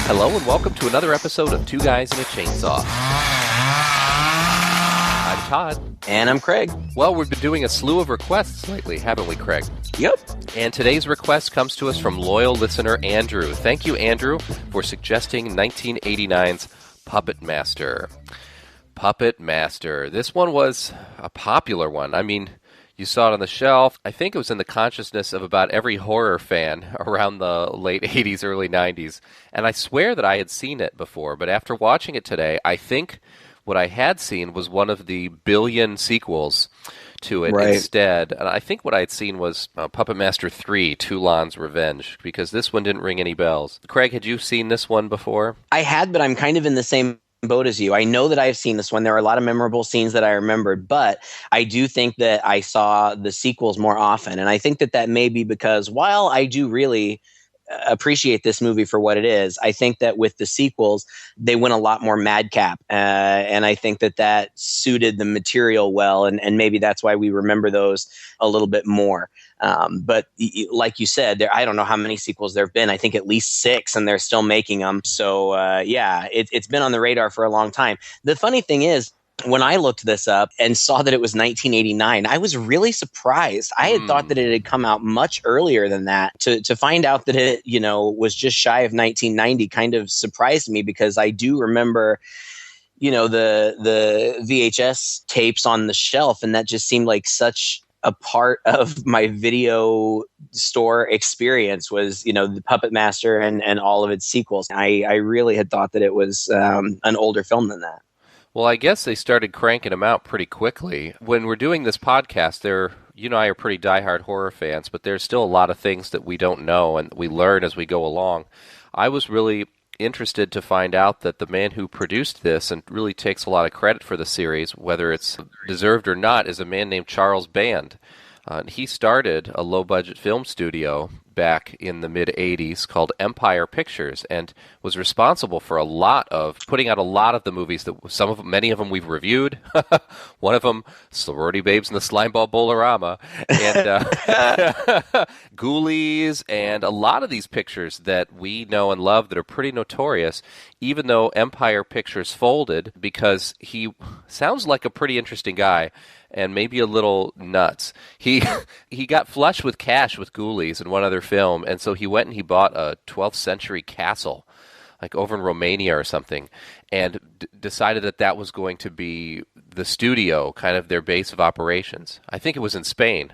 Hello and welcome to another episode of Two Guys and a Chainsaw. I'm Todd. And I'm Craig. Well, we've been doing a slew of requests lately, haven't we, Craig? Yep. And today's request comes to us from loyal listener Andrew. Thank you, Andrew, for suggesting 1989's Puppet Master. Puppet Master. This one was a popular one. I mean, you saw it on the shelf. I think it was in the consciousness of about every horror fan around the late 80s, early 90s. And I swear that I had seen it before, but after watching it today, I think what I had seen was one of the billion sequels to it instead. And I think what I had seen was Puppet Master 3, Toulon's Revenge, because this one didn't ring any bells. Craig, had you seen this one before? I had, but I'm kind of in the same boat as you. I know that I've seen this one. There are a lot of memorable scenes that I remembered, but I do think that I saw the sequels more often. And I think that that may be because while I do really appreciate this movie for what it is, I think that with the sequels, they went a lot more madcap. And I think that that suited the material well. And maybe that's why we remember those a little bit more. But like you said, I don't know how many sequels there have been. I think at least 6, and they're still making them. So it's been on the radar for a long time. The funny thing is, when I looked this up and saw that it was 1989, I was really surprised. I had thought that it had come out much earlier than that. To find out that it, was just shy of 1990 kind of surprised me, because I do remember, the VHS tapes on the shelf, and that just seemed like such a part of my video store experience was, the Puppet Master and all of its sequels. I really had thought that it was an older film than that. Well, I guess they started cranking them out pretty quickly. When we're doing this podcast, you and I are pretty diehard horror fans, but there's still a lot of things that we don't know and we learn as we go along. I was really interested to find out that the man who produced this and really takes a lot of credit for the series, whether it's deserved or not, is a man named Charles Band. He started a low-budget film studio back in the mid-'80s called Empire Pictures, and was responsible for putting out a lot of the movies that many of them we've reviewed. One of them, Sorority Babes in the Slimeball Bowl-orama, and Ghoulies, and a lot of these pictures that we know and love that are pretty notorious, even though Empire Pictures folded, because he sounds like a pretty interesting guy, and maybe a little nuts. He got flush with cash with Ghoulies and one other film, and so he went and he bought a 12th century castle, like over in Romania or something, and decided that was going to be the studio, kind of their base of operations. I think it was in Spain,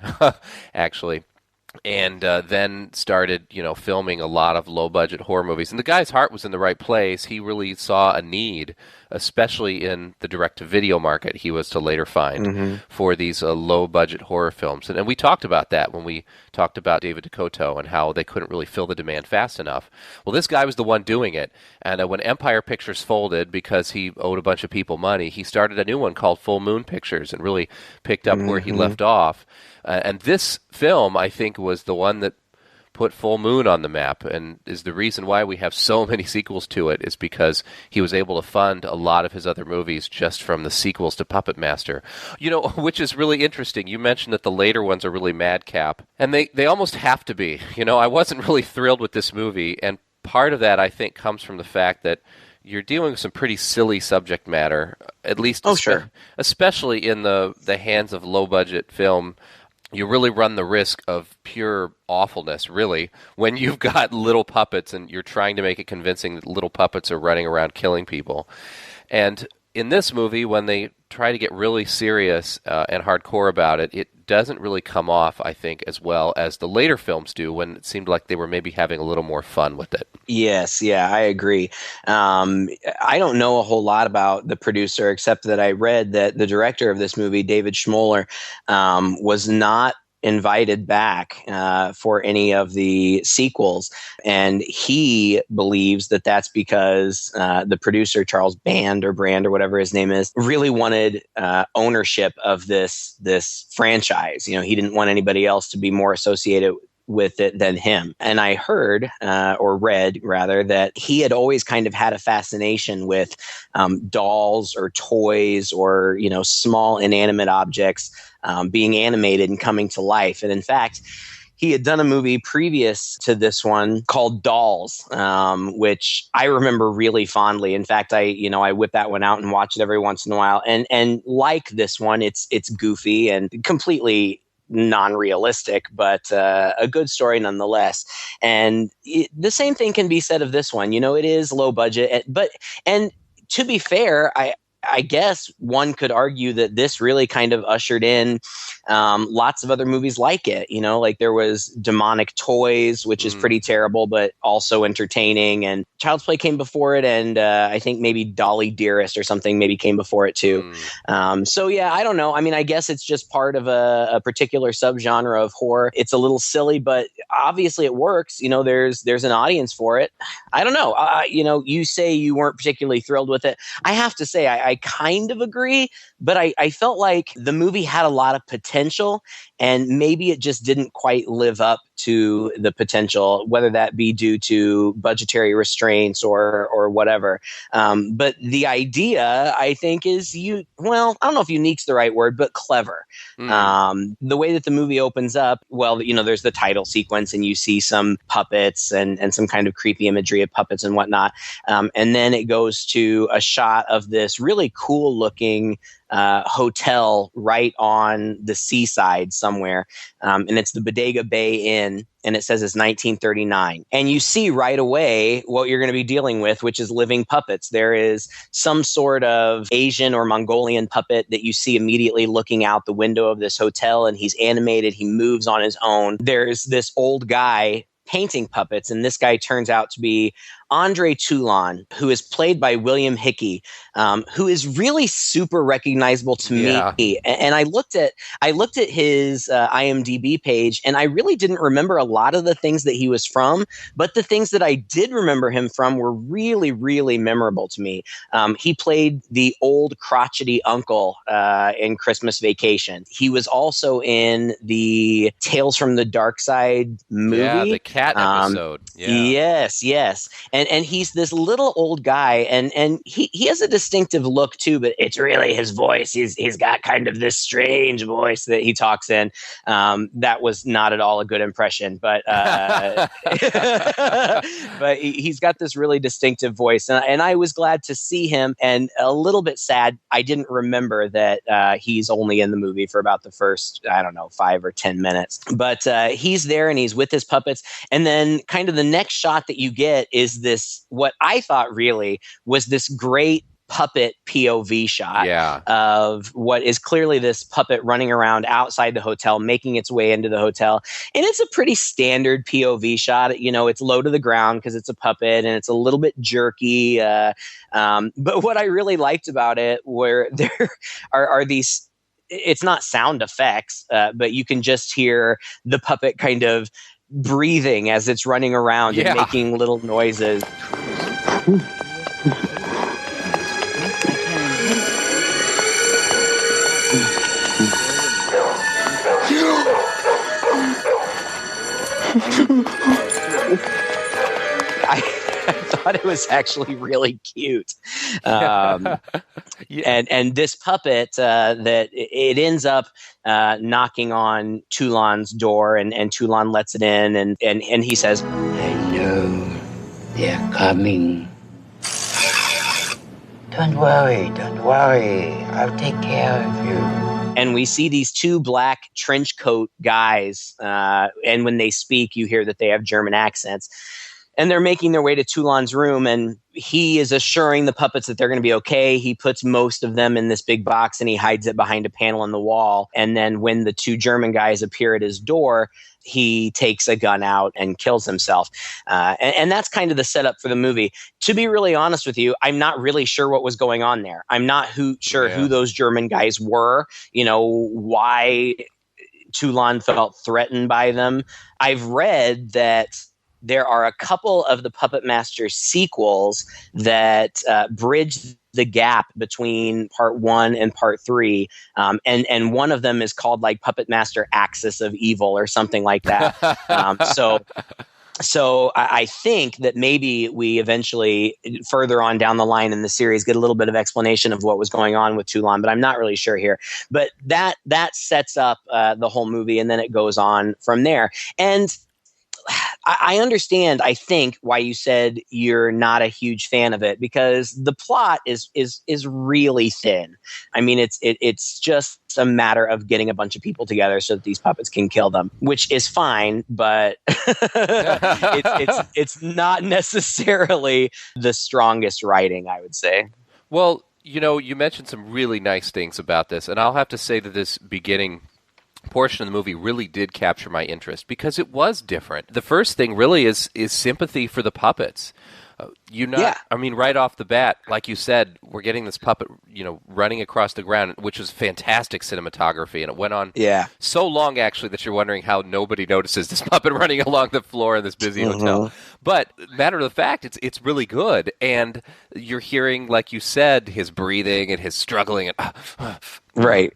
actually. And then started, filming a lot of low-budget horror movies. And the guy's heart was in the right place. He really saw a need, especially in the direct-to-video market, he was to later find, for these low-budget horror films. And we talked about that when we talked about David DeCoteau and how they couldn't really fill the demand fast enough. Well, this guy was the one doing it. And when Empire Pictures folded because he owed a bunch of people money, he started a new one called Full Moon Pictures and really picked up where he left off. And this film, I think, was the one that put Full Moon on the map, and is the reason why we have so many sequels to it, is because he was able to fund a lot of his other movies just from the sequels to Puppet Master. Which is really interesting. You mentioned that the later ones are really madcap, and they almost have to be. I wasn't really thrilled with this movie, and part of that, I think, comes from the fact that you're dealing with some pretty silly subject matter, at least especially in the hands of low-budget film. You really run the risk of pure awfulness, really, when you've got little puppets and you're trying to make it convincing that little puppets are running around killing people. And in this movie, when they try to get really serious and hardcore about it, it doesn't really come off, I think, as well as the later films do, when it seemed like they were maybe having a little more fun with it. Yes, yeah, I agree. I don't know a whole lot about the producer, except that I read that the director of this movie, David Schmoller, was not invited back for any of the sequels, and he believes that that's because the producer, Charles Band or whatever his name is, really wanted ownership of this franchise. He didn't want anybody else to be more associated with it than him. And I heard, or read rather, that he had always kind of had a fascination with dolls or toys or, you know, small inanimate objects being animated and coming to life. And in fact, he had done a movie previous to this one called Dolls, which I remember really fondly. In fact, I whip that one out and watch it every once in a while. And like this one, it's goofy and completely non-realistic, but a good story nonetheless. And the same thing can be said of this one. It is low budget, and to be fair, I guess one could argue that this really kind of ushered in lots of other movies like it. Like there was Demonic Toys, which is pretty terrible, but also entertaining. And Child's Play came before it, and I think maybe Dolly Dearest or something maybe came before it too. So yeah, I don't know. I mean, I guess it's just part of a particular subgenre of horror. It's a little silly, but obviously it works. There's an audience for it. I don't know. You say you weren't particularly thrilled with it. I have to say, I kind of agree, but I felt like the movie had a lot of potential, and maybe it just didn't quite live up to the potential, whether that be due to budgetary restraints or whatever. But the idea, I think, is I don't know if unique's the right word, but clever. The way that the movie opens up, there's the title sequence, and you see some puppets and some kind of creepy imagery of puppets and whatnot. And then it goes to a shot of this really cool looking hotel right on the seaside somewhere. And it's the Bodega Bay Inn, and it says it's 1939. And you see right away what you're going to be dealing with, which is living puppets. There is some sort of Asian or Mongolian puppet that you see immediately looking out the window of this hotel, and he's animated. He moves on his own. There's this old guy painting puppets, and this guy turns out to be Andre Toulon, who is played by William Hickey, who is really super recognizable to me. And I looked at his IMDb page, and I really didn't remember a lot of the things that he was from, but the things that I did remember him from were really, really memorable to me. He played the old crotchety uncle in Christmas Vacation. He was also in the Tales from the Dark Side movie. Yeah, the cat episode. Yes. And he's this little old guy, and he has a distinctive look too, but it's really his voice. He's got kind of this strange voice that he talks in. That was not at all a good impression, but but he's got this really distinctive voice, and I was glad to see him, and a little bit sad I didn't remember that he's only in the movie for about the first, 5 or 10 minutes. But he's there, and he's with his puppets, and then kind of the next shot that you get is this, what I thought really was this great puppet POV shot of what is clearly this puppet running around outside the hotel, making its way into the hotel. And it's a pretty standard POV shot. It's low to the ground because it's a puppet, and it's a little bit jerky. But what I really liked about it were there are these, it's not sound effects, but you can just hear the puppet kind of breathing as it's running around and making little noises. I thought it was actually really cute. And this puppet that it ends up knocking on Toulon's door, and Toulon lets it in, and he says, "Hello, they're coming. Don't worry, I'll take care of you." And we see these two black trench coat guys, and when they speak, you hear that they have German accents. And they're making their way to Toulon's room, and he is assuring the puppets that they're going to be okay. He puts most of them in this big box, and he hides it behind a panel in the wall. And then when the two German guys appear at his door, he takes a gun out and kills himself. And that's kind of the setup for the movie. To be really honest with you, I'm not really sure what was going on there. I'm not sure who those German guys were, why Toulon felt threatened by them. I've read that there are a couple of the Puppet Master sequels that bridge the gap between part 1 and part 3. And one of them is called like Puppet Master Axis of Evil or something like that. So So I think that maybe we eventually, further on down the line in the series, get a little bit of explanation of what was going on with Toulon, but I'm not really sure here. But that sets up the whole movie, and then it goes on from there. And I understand, I think, why you said you're not a huge fan of it, because the plot is really thin. I mean, it's just a matter of getting a bunch of people together so that these puppets can kill them, which is fine, but it's not necessarily the strongest writing, I would say. Well, you mentioned some really nice things about this, and I'll have to say that this beginning portion of the movie really did capture my interest because it was different. The first thing really is sympathy for the puppets. I mean, right off the bat, like you said, we're getting this puppet, running across the ground, which was fantastic cinematography, and it went on so long, actually, that you're wondering how nobody notices this puppet running along the floor in this busy hotel. But matter of the fact, it's really good, and you're hearing, like you said, his breathing and his struggling, and right,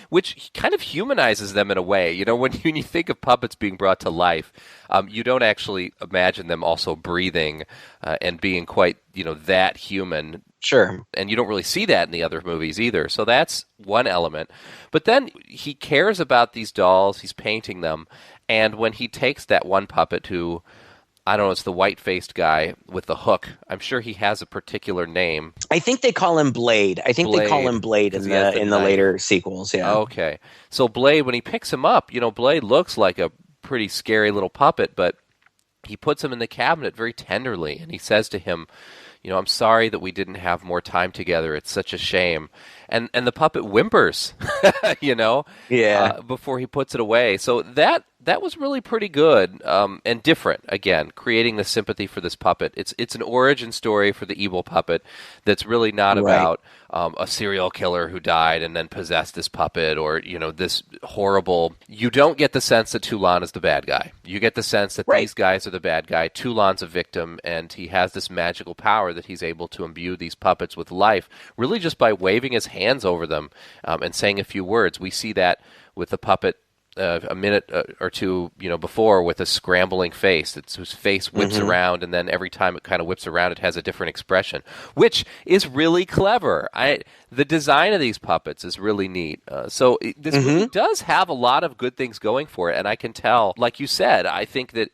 which kind of humanizes them in a way. When you think of puppets being brought to life, you don't actually imagine them also breathing and being quite, that human. Sure. And you don't really see that in the other movies either. So that's one element. But then he cares about these dolls. He's painting them. And when he takes that one puppet who, I don't know, it's the white-faced guy with the hook. I'm sure he has a particular name. I think they call him Blade. They call him Blade in the later sequels. Yeah. Okay. So Blade, when he picks him up, Blade looks like a pretty scary little puppet, but he puts him in the cabinet very tenderly, and he says to him, I'm sorry that we didn't have more time together. It's such a shame. And the puppet whimpers, before he puts it away. So that was really pretty good and different, again, creating the sympathy for this puppet. It's an origin story for the evil puppet that's really not about a serial killer who died and then possessed this puppet or, this horrible... You don't get the sense that Toulon is the bad guy. You get the sense that these guys are the bad guy. Toulon's a victim, and he has this magical power that he's able to imbue these puppets with life, really just by waving his hands over them and saying a few words. We see that with the puppet a minute or two, before, with a scrambling face. Whose face whips around, and then every time it kind of whips around, it has a different expression, which is really clever. The design of these puppets is really neat. So this movie does have a lot of good things going for it, and I can tell, like you said, I think that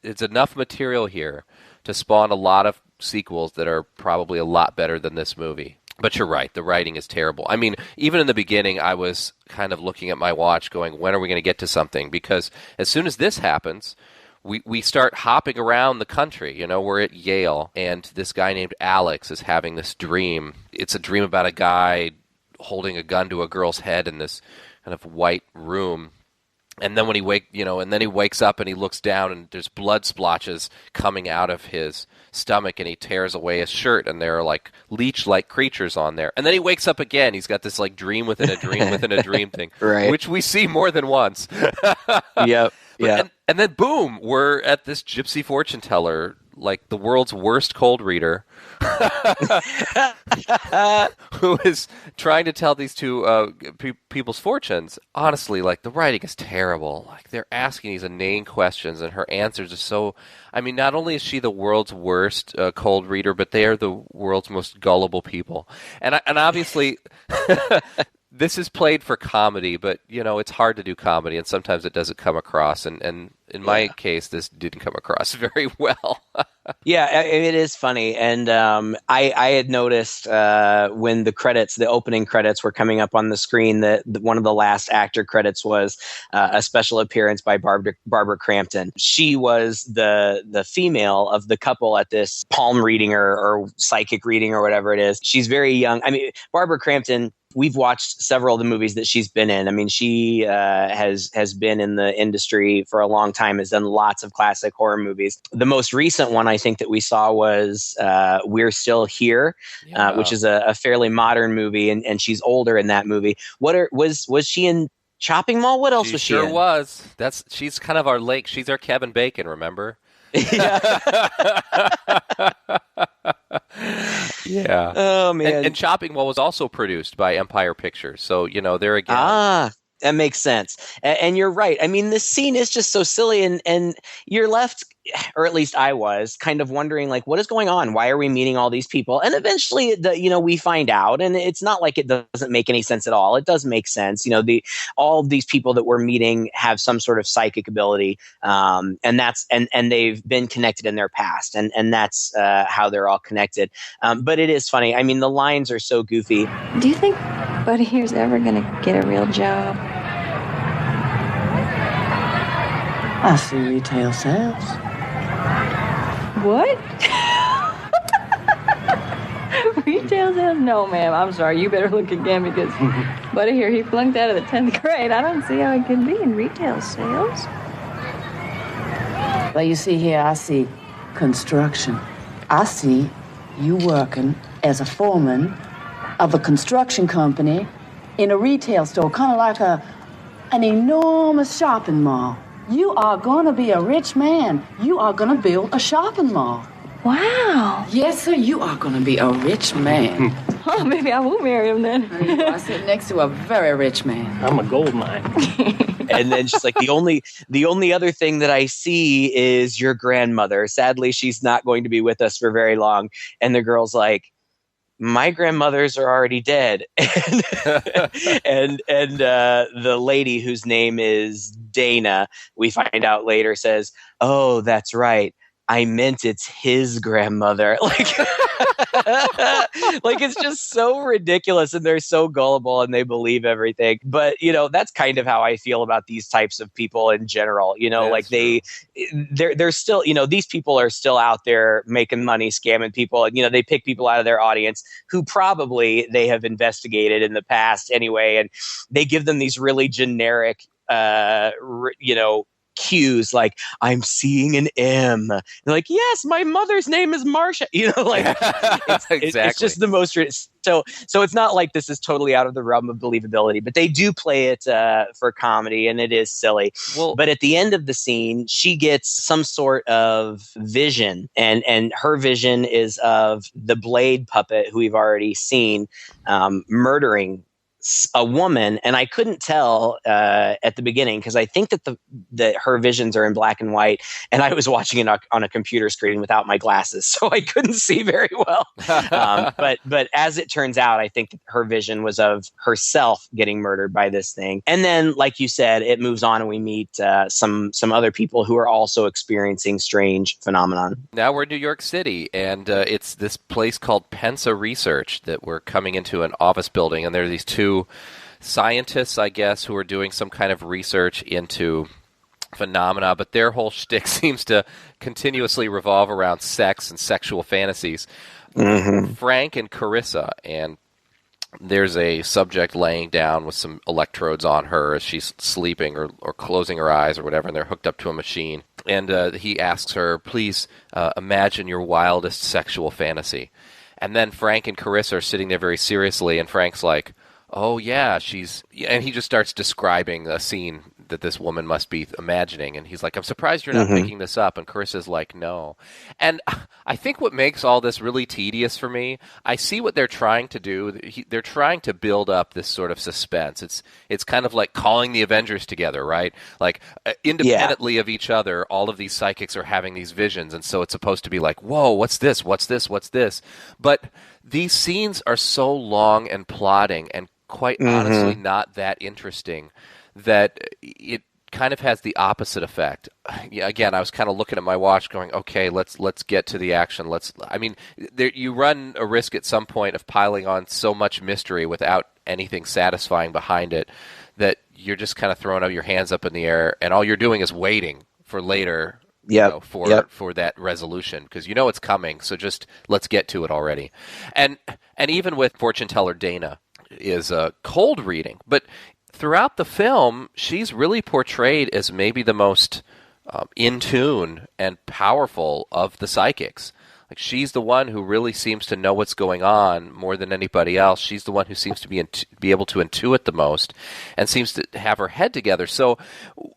it's enough material here to spawn a lot of sequels that are probably a lot better than this movie. But you're right, the writing is terrible. I mean, even in the beginning, I was kind of looking at my watch going, when are we going to get to something? Because as soon as this happens, we start hopping around the country. We're at Yale, and this guy named Alex is having this dream. It's a dream about a guy holding a gun to a girl's head in this kind of white room. And then when he wakes up and he looks down, and there's blood splotches coming out of his stomach, and he tears away his shirt, and there are like leech-like creatures on there. And then he wakes up again. He's got this like dream within a dream within a dream thing, which we see more than once. Yep. Yeah. And then boom, we're at this gypsy fortune teller, like the world's worst cold reader, who is trying to tell these two people's fortunes. Honestly, like, the writing is terrible. Like, they're asking these inane questions, and her answers are so... I mean, not only is she the world's worst cold reader, but they are the world's most gullible people. And obviously... This is played for comedy, but, it's hard to do comedy, and sometimes it doesn't come across. And in my case, this didn't come across very well. Yeah, it is funny. And I had noticed when the opening credits were coming up on the screen, that one of the last actor credits was a special appearance by Barbara Crampton. She was the female of the couple at this palm reading or psychic reading or whatever it is. She's very young. I mean, Barbara Crampton... We've watched several of the movies that she's been in. I mean, she has been in the industry for a long time, has done lots of classic horror movies. The most recent one I think that we saw was We're Still Here, which is a fairly modern movie, and she's older in that movie. Was she in Chopping Mall? What else was she in? Sure was. She's kind of our Lake. She's our Kevin Bacon, remember? Yeah. Yeah. Oh man. And Chopping Mall was also produced by Empire Pictures, so there again. That makes sense. And you're right. I mean, this scene is just so silly, and you're left, or at least I was, kind of wondering, like, what is going on? Why are we meeting all these people? And eventually, we find out, and it's not like it doesn't make any sense at all. It does make sense. All of these people that we're meeting have some sort of psychic ability, and they've been connected in their past, and that's how they're all connected. But it is funny. I mean, the lines are so goofy. Do you think Buddy here's ever gonna get a real job? I see retail sales. What? Retail sales? No, ma'am. I'm sorry. You better look again because Buddy here, he flunked out of the 10th grade. I don't see how he could be in retail sales. Well, you see here, I see construction. I see you working as a foreman of a construction company in a retail store, kind of like an enormous shopping mall. You are going to be a rich man. You are going to build a shopping mall. Wow. Yes, sir, you are going to be a rich man. Oh, maybe I will marry him then. I sit next to a very rich man. I'm a gold mine. And then she's like, the only other thing that I see is your grandmother. Sadly, she's not going to be with us for very long. And the girl's like, my grandmothers are already dead. and the lady whose name is Dana, we find out later, says, oh, that's right. I meant it's his grandmother. Like it's just so ridiculous, and they're so gullible and they believe everything. But, that's kind of how I feel about these types of people in general. They're still, these people are still out there making money, scamming people. And, they pick people out of their audience who probably they have investigated in the past anyway. And they give them these really generic, cues, like, I'm seeing an M. They're like, yes, my mother's name is Marcia. Exactly. It's just the most. So it's not like this is totally out of the realm of believability, but they do play it for comedy, and it is silly. Well, but at the end of the scene, she gets some sort of vision, and her vision is of the Blade puppet, who we've already seen, murdering a woman, and I couldn't tell at the beginning because I think that her visions are in black and white, and I was watching it on a computer screen without my glasses, so I couldn't see very well. But as it turns out, I think that her vision was of herself getting murdered by this thing, and then, like you said, it moves on, and we meet some other people who are also experiencing strange phenomenon. Now we're in New York City, and it's this place called Pensa Research that we're coming into, an office building, and there are these two scientists, I guess, who are doing some kind of research into phenomena, but their whole shtick seems to continuously revolve around sex and sexual fantasies. Mm-hmm. Frank and Carissa, and there's a subject laying down with some electrodes on her as she's sleeping or closing her eyes or whatever, and they're hooked up to a machine. And he asks her, please imagine your wildest sexual fantasy. And then Frank and Carissa are sitting there very seriously, and Frank's like, oh, yeah, and he just starts describing a scene that this woman must be imagining. And he's like, I'm surprised you're not picking this up. And Carissa's like, no. And I think what makes all this really tedious for me, I see what they're trying to do. They're trying to build up this sort of suspense. It's kind of like calling the Avengers together, right? Like, independently of each other, all of these psychics are having these visions. And so it's supposed to be like, whoa, what's this? What's this? What's this? But these scenes are so long and plodding and quite honestly not that interesting that it kind of has the opposite effect. Yeah, again, I was kind of looking at my watch going, okay, let's get to the action. You run a risk at some point of piling on so much mystery without anything satisfying behind it that you're just kind of throwing up your hands up in the air, and all you're doing is waiting for later for that resolution, because it's coming, so just let's get to it already. And even with fortune teller Dana is a cold reading, but throughout the film, she's really portrayed as maybe the most in tune and powerful of the psychics. Like, she's the one who really seems to know what's going on more than anybody else. She's the one who seems to be able to intuit the most and seems to have her head together. So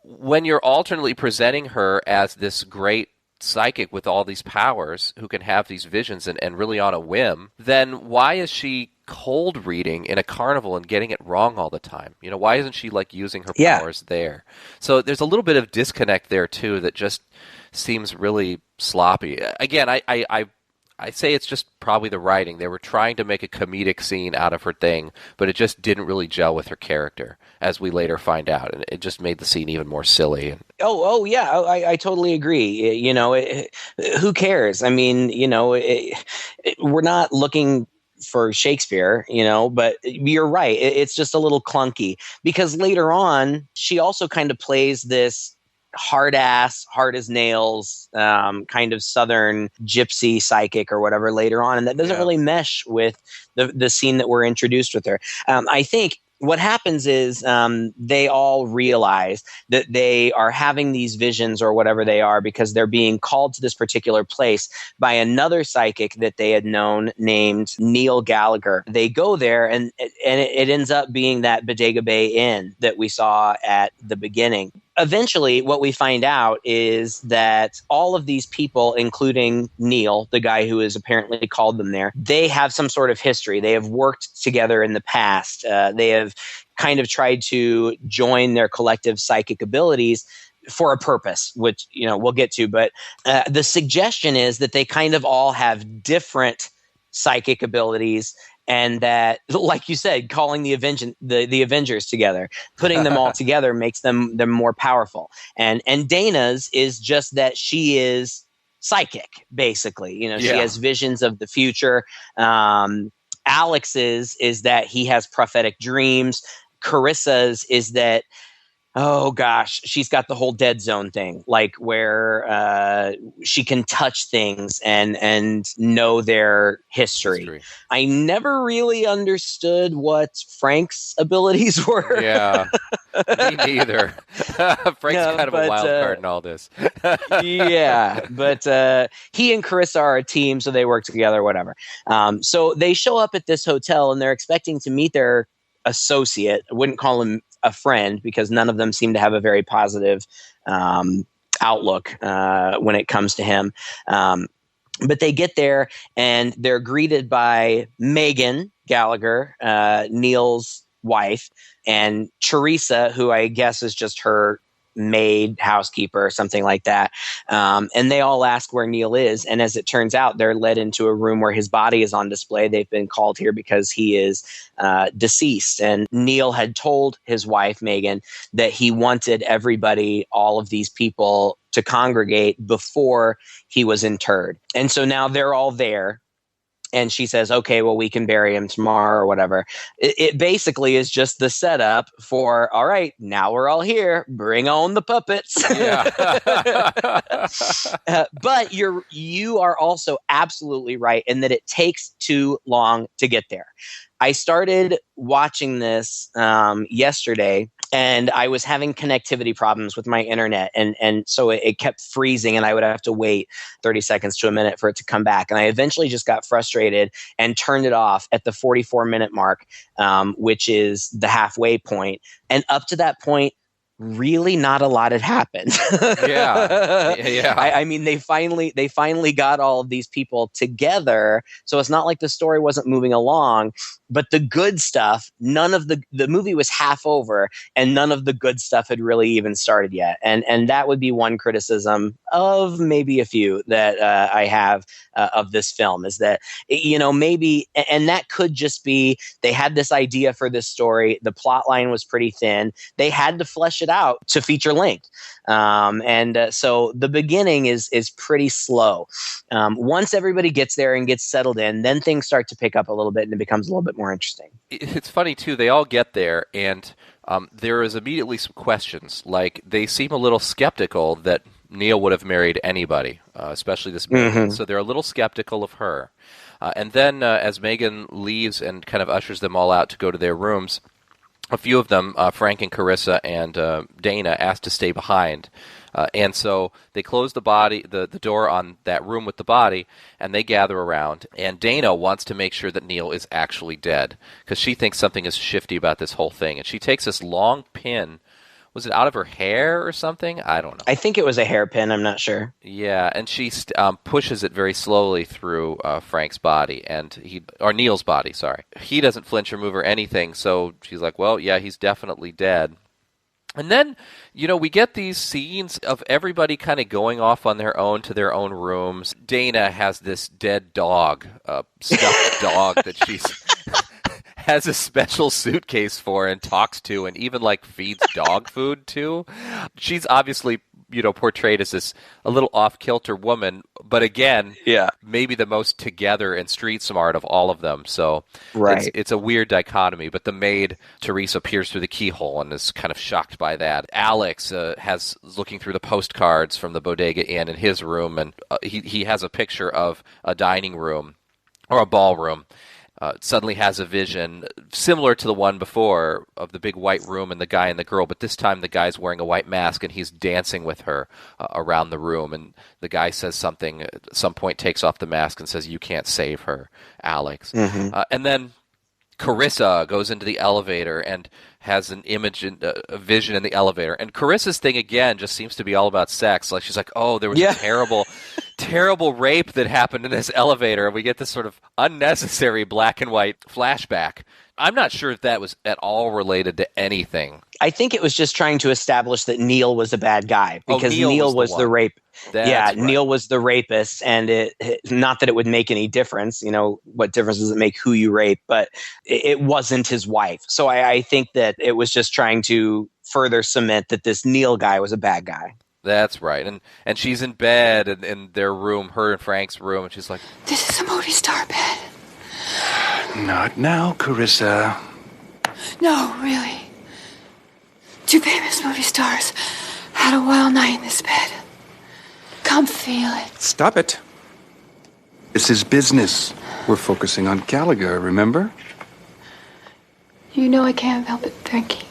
when you're alternately presenting her as this great psychic with all these powers who can have these visions and really on a whim, then why is she cold reading in a carnival and getting it wrong all the time? You know, why isn't she like using her Yeah. powers there? So there's a little bit of disconnect there too that just seems really sloppy. Again, I say it's just probably the writing. They were trying to make a comedic scene out of her thing, but it just didn't really gel with her character, as we later find out, and it just made the scene even more silly. Yeah, I totally agree. You know, who cares? I mean, you know, we're not looking for Shakespeare, you know, but you're right. It's just a little clunky because later on, she also kind of plays this hard as nails, kind of Southern gypsy psychic or whatever later on. And that doesn't really mesh with the scene that we're introduced with her. I think what happens is they all realize that they are having these visions or whatever they are because they're being called to this particular place by another psychic that they had known named Neil Gallagher. They go there and it ends up being that Bodega Bay Inn that we saw at the beginning. Eventually, what we find out is that all of these people, including Neil, the guy who has apparently called them there, they have some sort of history. They have worked together in the past. They have kind of tried to join their collective psychic abilities for a purpose, which, you know, we'll get to. But the suggestion is that they kind of all have different psychic abilities, and that, like you said, calling the Avengers together, putting them all together makes them more powerful. And Dana's is just that she is psychic, basically. You know, she has visions of the future. Alex's is that he has prophetic dreams. Carissa's is that, oh gosh, she's got the whole dead zone thing, like where she can touch things and know their history. I never really understood what Frank's abilities were. Yeah, me neither. Frank's kind of a wild card in all this. Yeah, but he and Carissa are a team, so they work together, whatever. So they show up at this hotel, and they're expecting to meet their associate. I wouldn't call him a friend because none of them seem to have a very positive outlook when it comes to him. But they get there and they're greeted by Megan Gallagher, Neil's wife, and Teresa, who I guess is just her maid, housekeeper, or something like that. And they all ask where Neil is. And as it turns out, they're led into a room where his body is on display. They've been called here because he is deceased. And Neil had told his wife, Megan, that he wanted everybody, all of these people, to congregate before he was interred. And so now they're all there. And she says, okay, well, we can bury him tomorrow or whatever. It basically is just the setup for, all right, now we're all here. Bring on the puppets. Yeah. But you are also absolutely right in that it takes too long to get there. I started watching this yesterday, and I was having connectivity problems with my internet. And so it kept freezing, and I would have to wait 30 seconds to a minute for it to come back. And I eventually just got frustrated and turned it off at the 44-minute mark, which is the halfway point. And up to that point, really not a lot had happened. Yeah. I mean, they finally got all of these people together. So it's not like the story wasn't moving along, but the good stuff, none of the movie was half over, and none of the good stuff had really even started yet. And that would be one criticism of maybe a few that I have of this film, is that, you know, maybe, and that could just be, they had this idea for this story. The plot line was pretty thin. They had to flesh it out to feature length. So the beginning is pretty slow. Once everybody gets there and gets settled in, then things start to pick up a little bit and it becomes a little bit more interesting. It's funny, too. They all get there, and there is immediately some questions. Like, they seem a little skeptical that Neil would have married anybody, especially this Megan. So they're a little skeptical of her. And then as Megan leaves and kind of ushers them all out to go to their rooms, a few of them, Frank and Carissa and Dana, asked to stay behind. And so they close the door on that room with the body, and they gather around. And Dana wants to make sure that Neil is actually dead, because she thinks something is shifty about this whole thing. And she takes this long pin was it out of her hair or something? I don't know. I think it was a hairpin. I'm not sure. Yeah, and she pushes it very slowly through Frank's body, or Neil's body, sorry. He doesn't flinch or move or anything, so she's like, well, yeah, he's definitely dead. And then, we get these scenes of everybody kind of going off on their own to their own rooms. Dana has this dead dog, stuffed dog that she's has a special suitcase for and talks to and even, feeds dog food to. She's obviously, portrayed as this a little off-kilter woman, but again, maybe the most together and street smart of all of them. So right. It's a weird dichotomy, but the maid, Teresa, peers through the keyhole and is kind of shocked by that. Alex has looking through the postcards from the Bodega Inn in his room, and he has a picture of a dining room or a ballroom. Suddenly has a vision similar to the one before of the big white room and the guy and the girl, but this time the guy's wearing a white mask and he's dancing with her around the room, and the guy says something at some point, takes off the mask and says, "You can't save her, Alex." Mm-hmm. And then Carissa goes into the elevator and has an image, a vision in the elevator. And Carissa's thing, again, just seems to be all about sex. Like, she's like, oh, there was a terrible rape that happened in this elevator. And we get this sort of unnecessary black and white flashback. I'm not sure if that was at all related to anything. I think it was just trying to establish that Neil was a bad guy, because Neil was the rape. Right. Neil was the rapist, and not that it would make any difference. What difference does it make who you rape? But it wasn't his wife. So I think that it was just trying to further cement that this Neil guy was a bad guy. That's right. And she's in bed in their room, her and Frank's room, and she's like, "This is a movie star bed." Not now, Carissa. No, really. Two famous movie stars had a wild night in this bed. Come feel it. Stop it. This is business. We're focusing on Gallagher, remember? You know I can't help it drinking.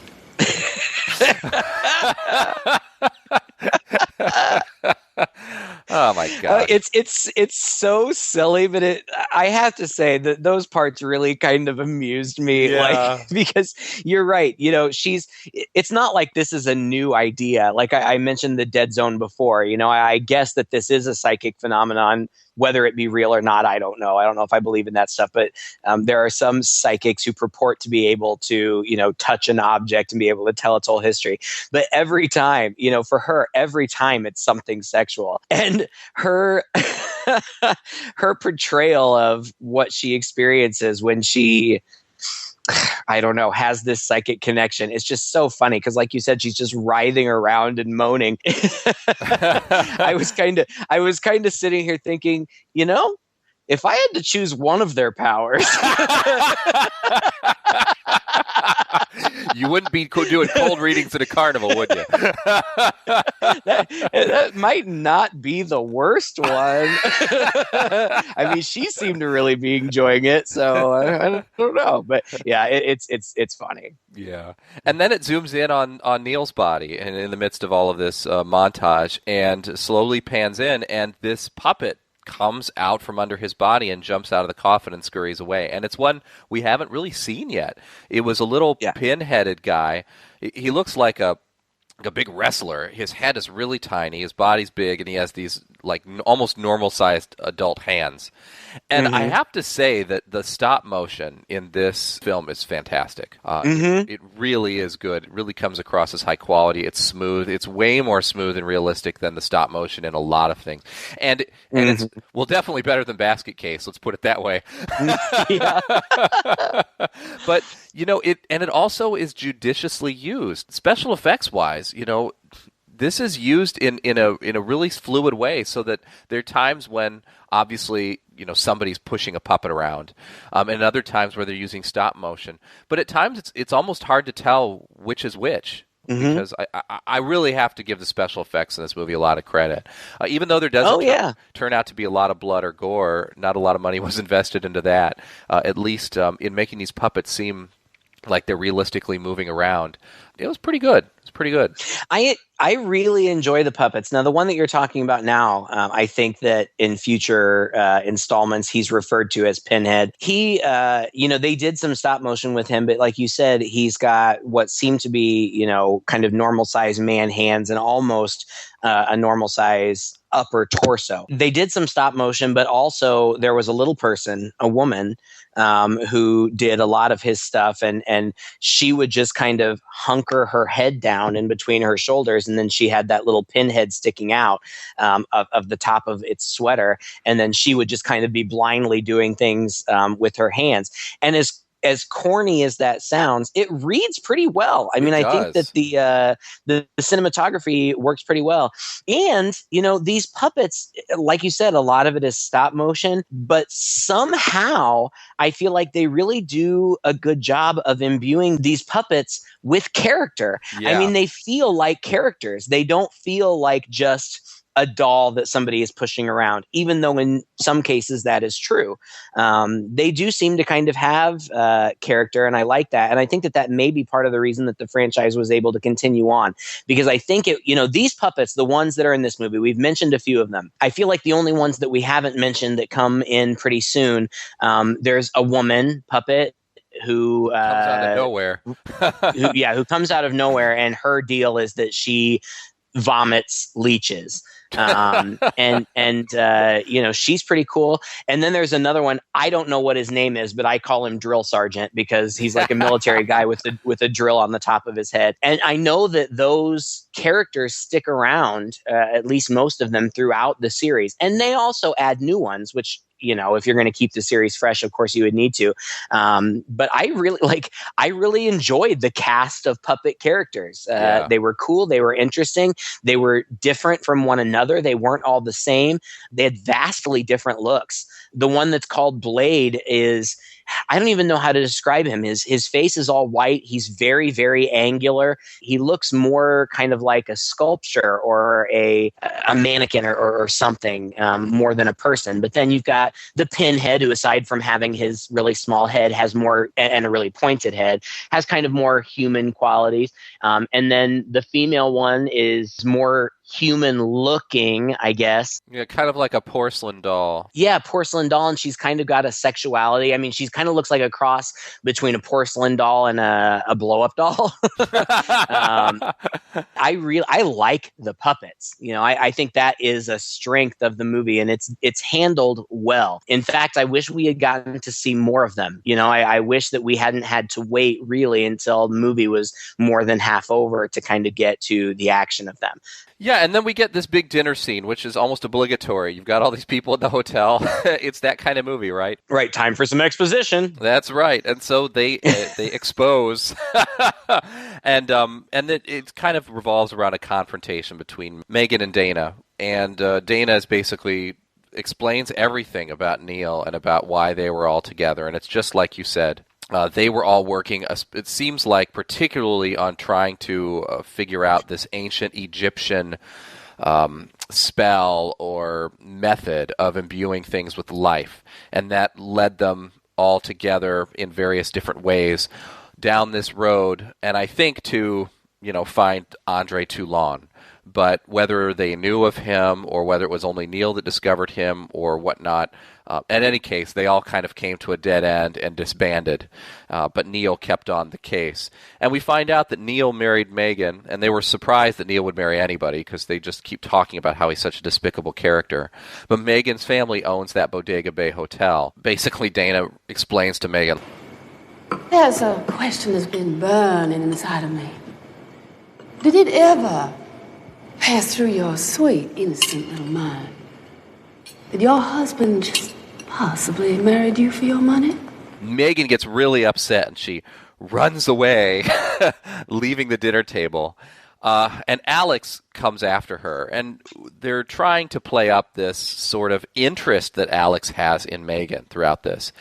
Oh my god! It's so silly, but I have to say that those parts really kind of amused me, because you're right. It's not like this is a new idea. Like I mentioned the dead zone before. I guess that this is a psychic phenomenon. Whether it be real or not, I don't know. I don't know if I believe in that stuff, but there are some psychics who purport to be able to, touch an object and be able to tell its whole history. But every time, for her, every time it's something sexual. And her her portrayal of what she experiences when she, I don't know, has this psychic connection. It's just so funny because, like you said, she's just writhing around and moaning. I was kind of sitting here thinking, if I had to choose one of their powers, you wouldn't be doing cold readings at a carnival, would you? that might not be the worst one. I mean, she seemed to really be enjoying it, so I don't know. But yeah, it's funny. Yeah, and then it zooms in on Neil's body, and in the midst of all of this montage, and slowly pans in, and this puppet comes out from under his body and jumps out of the coffin and scurries away. And it's one we haven't really seen yet. It was a little pin-headed guy. He looks like a big wrestler. His head is really tiny. His body's big, and he has these almost normal-sized adult hands. And I have to say that the stop motion in this film is fantastic. It really is good. It really comes across as high quality. It's smooth. It's way more smooth and realistic than the stop motion in a lot of things. And it's definitely better than Basket Case. Let's put it that way. But it also is judiciously used, special effects wise. This is used in a really fluid way, so that there are times when obviously somebody's pushing a puppet around, and other times where they're using stop motion. But at times it's almost hard to tell which is which. Because I really have to give the special effects in this movie a lot of credit. Even though there doesn't turn out to be a lot of blood or gore, not a lot of money was invested into that, at least in making these puppets seem like they're realistically moving around. It was pretty good. It's pretty good. I really enjoy the puppets. Now, the one that you're talking about now, I think that in future installments, he's referred to as Pinhead. He, they did some stop motion with him, but like you said, he's got what seemed to be, kind of normal size man hands and almost a normal size upper torso. They did some stop motion, but also there was a little person, a woman, who did a lot of his stuff, and she would just kind of hunker her head down in between her shoulders, and then she had that little pinhead sticking out of the top of its sweater, and then she would just kind of be blindly doing things with her hands. And as corny as that sounds, it reads pretty well. I mean, I think that the cinematography works pretty well. And, these puppets, like you said, a lot of it is stop motion, but somehow I feel like they really do a good job of imbuing these puppets with character. Yeah. I mean, they feel like characters. They don't feel like just a doll that somebody is pushing around, even though in some cases that is true. They do seem to kind of have character, and I like that. And I think that may be part of the reason that the franchise was able to continue on, because I think these puppets, the ones that are in this movie, we've mentioned a few of them. I feel like the only ones that we haven't mentioned that come in pretty soon, there's a woman puppet who comes out of nowhere. who comes out of nowhere, and her deal is that she vomits leeches. She's pretty cool. And then there's another one. I don't know what his name is, but I call him Drill Sergeant because he's like a military guy with a drill on the top of his head. And I know that those characters stick around, at least most of them, throughout the series. And they also add new ones, which, if you're going to keep the series fresh, of course you would need to. But I really enjoyed the cast of puppet characters. They were cool. They were interesting. They were different from one another. They weren't all the same. They had vastly different looks. The one that's called Blade is, I don't even know how to describe him. His face is all white. He's very, very angular. He looks more kind of like a sculpture or a mannequin or something, more than a person. But then you've got the Pinhead, who, aside from having his really small head, has more, and a really pointed head, has kind of more human qualities. And then the female one is more human looking, I guess. Yeah, kind of like a porcelain doll. Yeah, porcelain doll, and she's kind of got a sexuality. I mean, she's kind of looks like a cross between a porcelain doll and a blow-up doll. I like the puppets. I think that is a strength of the movie, and it's handled well. In fact, I wish we had gotten to see more of them. I wish that we hadn't had to wait really until the movie was more than half over to kind of get to the action of them. Yeah, and then we get this big dinner scene, which is almost obligatory. You've got all these people at the hotel. It's that kind of movie, right? Right, time for some exposition. That's right. And so they expose, and it kind of revolves around a confrontation between Megan and Dana. And Dana is basically explains everything about Neil and about why they were all together. And it's just like you said. They were all working, it seems like, particularly on trying to figure out this ancient Egyptian spell or method of imbuing things with life. And that led them all together in various different ways down this road, and I think to, find Andre Toulon. But whether they knew of him or whether it was only Neil that discovered him or whatnot, in any case, they all kind of came to a dead end and disbanded. But Neil kept on the case. And we find out that Neil married Megan, and they were surprised that Neil would marry anybody because they just keep talking about how he's such a despicable character. But Megan's family owns that Bodega Bay Hotel. Basically, Dana explains to Megan, there's a question that's been burning inside of me. Did it ever pass through your sweet, innocent little mind that your husband just possibly married you for your money? Megan gets really upset and she runs away, leaving the dinner table. And Alex comes after her, and they're trying to play up this sort of interest that Alex has in Megan throughout this.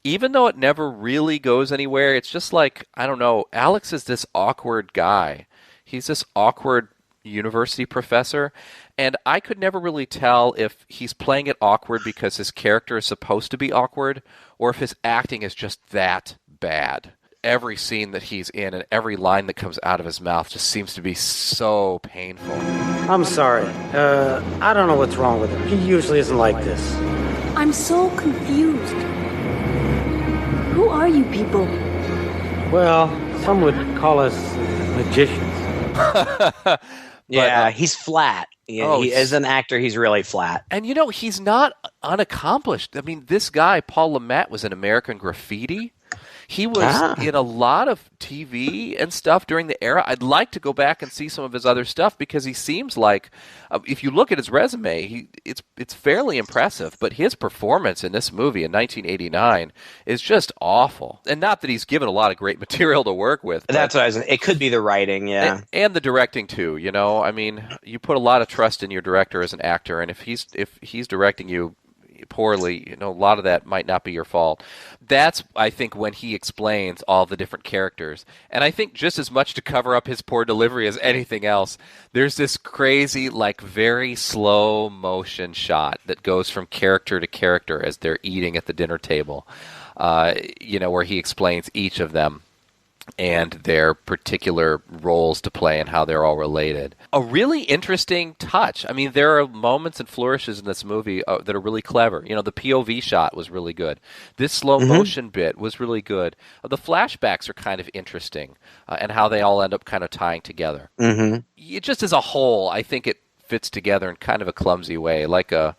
Even though it never really goes anywhere, it's just like, I don't know, Alex is this awkward guy. He's this awkward university professor, and I could never really tell if he's playing it awkward because his character is supposed to be awkward, or if his acting is just that bad. every scene that he's in and every line that comes out of his mouth just seems to be so painful. I'm sorry. I don't know what's wrong with him. He usually isn't like this. I'm so confused. Who are you people? Well, some would call us magicians. Yeah, he's flat. As an actor, he's really flat. And, he's not unaccomplished. I mean, this guy, Paul Lamette, was in American Graffiti. He was in a lot of TV and stuff during the era. I'd like to go back and see some of his other stuff because he seems like, if you look at his resume, it's fairly impressive. But his performance in this movie in 1989 is just awful. And not that he's given a lot of great material to work with. That's what it could be the writing, yeah. And the directing, too, I mean, you put a lot of trust in your director as an actor, and if he's directing you poorly, a lot of that might not be your fault. That's, I think, when he explains all the different characters. And I think just as much to cover up his poor delivery as anything else, there's this crazy, very slow motion shot that goes from character to character as they're eating at the dinner table, where he explains each of them and their particular roles to play and how they're all related. A really interesting touch. I mean, there are moments and flourishes in this movie that are really clever. The POV shot was really good. This slow motion bit was really good. The flashbacks are kind of interesting, and how they all end up kind of tying together. It just as a whole, I think it fits together in kind of a clumsy way, like a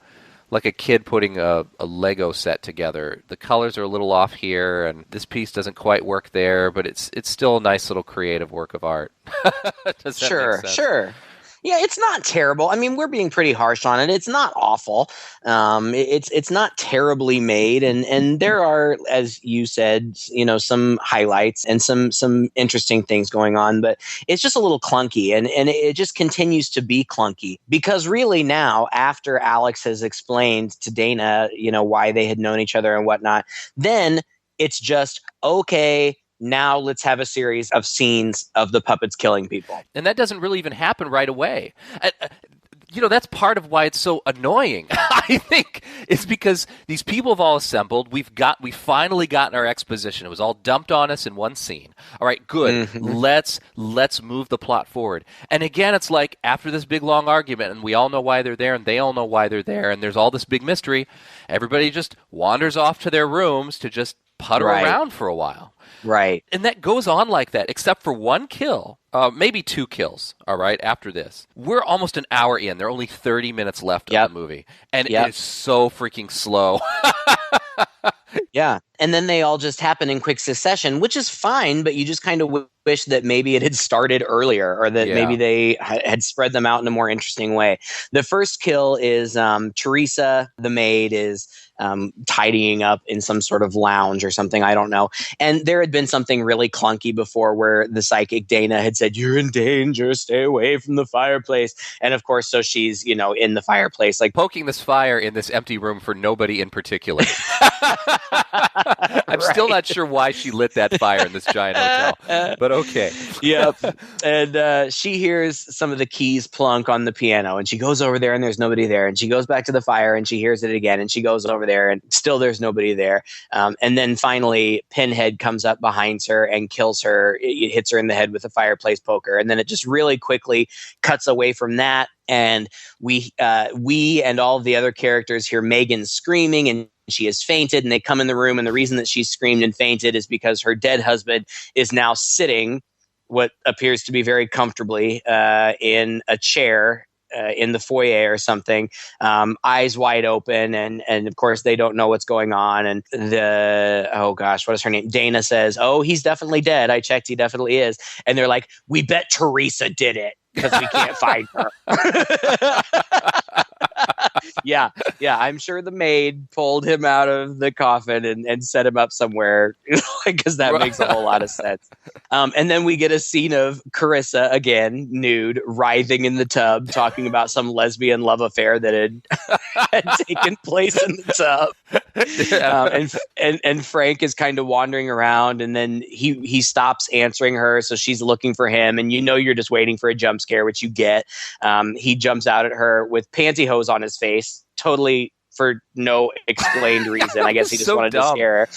kid putting a Lego set together. The colors are a little off here, and this piece doesn't quite work there, but it's still a nice little creative work of art. Does that make sense? Sure. Yeah, it's not terrible. I mean, we're being pretty harsh on it. It's not awful. It's not terribly made, and there are, as you said, some highlights and some interesting things going on. But it's just a little clunky, and it just continues to be clunky because really now, after Alex has explained to Dana, why they had known each other and whatnot, then it's just okay. Now let's have a series of scenes of the puppets killing people. And that doesn't really even happen right away. That's part of why it's so annoying, I think. It's because these people have all assembled. We've finally gotten our exposition. It was all dumped on us in one scene. All right, good. Let's move the plot forward. And again, it's like after this big long argument, and we all know why they're there, and they all know why they're there, and there's all this big mystery, everybody just wanders off to their rooms to just putter around for a while. Right. And that goes on like that, except for one kill, maybe two kills, all right, after this. We're almost an hour in. There are only 30 minutes left of the movie. And it is so freaking slow. Yeah. And then they all just happen in quick succession, which is fine, but you just kind of wish that maybe it had started earlier or that maybe they had spread them out in a more interesting way. The first kill is Teresa, the maid, is tidying up in some sort of lounge or something. I don't know. And there had been something really clunky before where the psychic Dana had said, "You're in danger, stay away from the fireplace." And of course, so she's, in the fireplace, like poking this fire in this empty room for nobody in particular. I'm still not sure why she lit that fire in this giant hotel, but okay. Yep. And she hears some of the keys plunk on the piano, and she goes over there and there's nobody there. And she goes back to the fire and she hears it again, and she goes over there and still there's nobody there. And then finally Pinhead comes up behind her and kills her. It hits her in the head with a fireplace poker. And then it just really quickly cuts away from that. And we and all of the other characters hear Megan screaming, and she has fainted, and they come in the room. And the reason that she screamed and fainted is because her dead husband is now sitting what appears to be very comfortably in a chair in the foyer or something, eyes wide open. And of course they don't know what's going on. And what is her name? Dana says, "Oh, he's definitely dead. I checked. He definitely is." And they're like, "We bet Teresa did it because we can't find her." Yeah. I'm sure the maid pulled him out of the coffin and set him up somewhere because that makes a whole lot of sense. And then we get a scene of Carissa again, nude, writhing in the tub, talking about some lesbian love affair that had taken place in the tub. And Frank is kind of wandering around, and then he stops answering her, so she's looking for him, and you're just waiting for a jump scare, which you get. He jumps out at her with pantyhose on his face, totally for no explained reason. I guess he just wanted to scare her.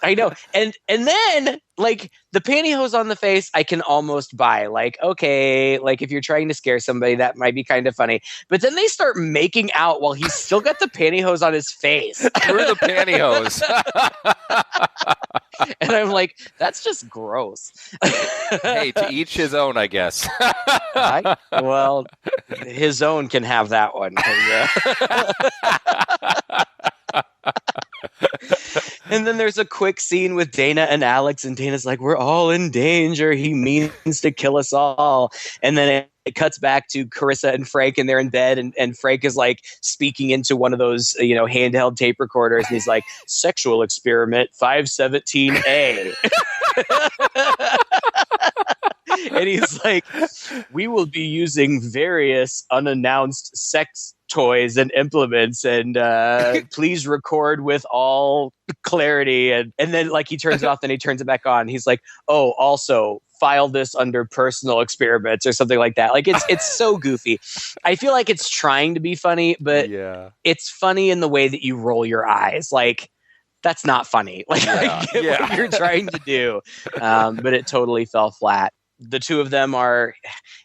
I know. And then like the pantyhose on the face, I can almost buy. Like, okay, like if you're trying to scare somebody, that might be kind of funny. But then they start making out while he's still got the pantyhose on his face. Through the pantyhose. And I'm like, that's just gross. Hey, to each his own, I guess. Well, his own can have that one. And then there's a quick scene with Dana and Alex, and Dana's like, we're all in danger. He means to kill us all. And then it cuts back to Carissa and Frank, and they're in bed, and Frank is like speaking into one of those, handheld tape recorders, and he's like, sexual experiment 517A. And he's like, we will be using various unannounced sex toys and implements, and please record with all clarity. And then like he turns it off, then he turns it back on. He's like, oh, also file this under personal experiments or something like that. Like it's so goofy. I feel like it's trying to be funny, but it's funny in the way that you roll your eyes. Like, that's not funny. Like, I get what you're trying to do. But it totally fell flat. The two of them are,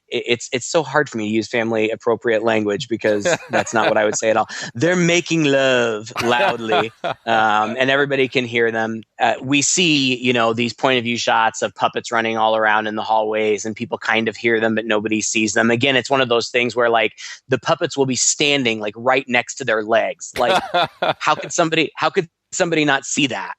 it's so hard for me to use family appropriate language because that's not what I would say at all. They're making love loudly, and everybody can hear them. We see, these point of view shots of puppets running all around in the hallways, and people kind of hear them, but nobody sees them. Again, it's one of those things where like the puppets will be standing like right next to their legs. Like, how could somebody not see that?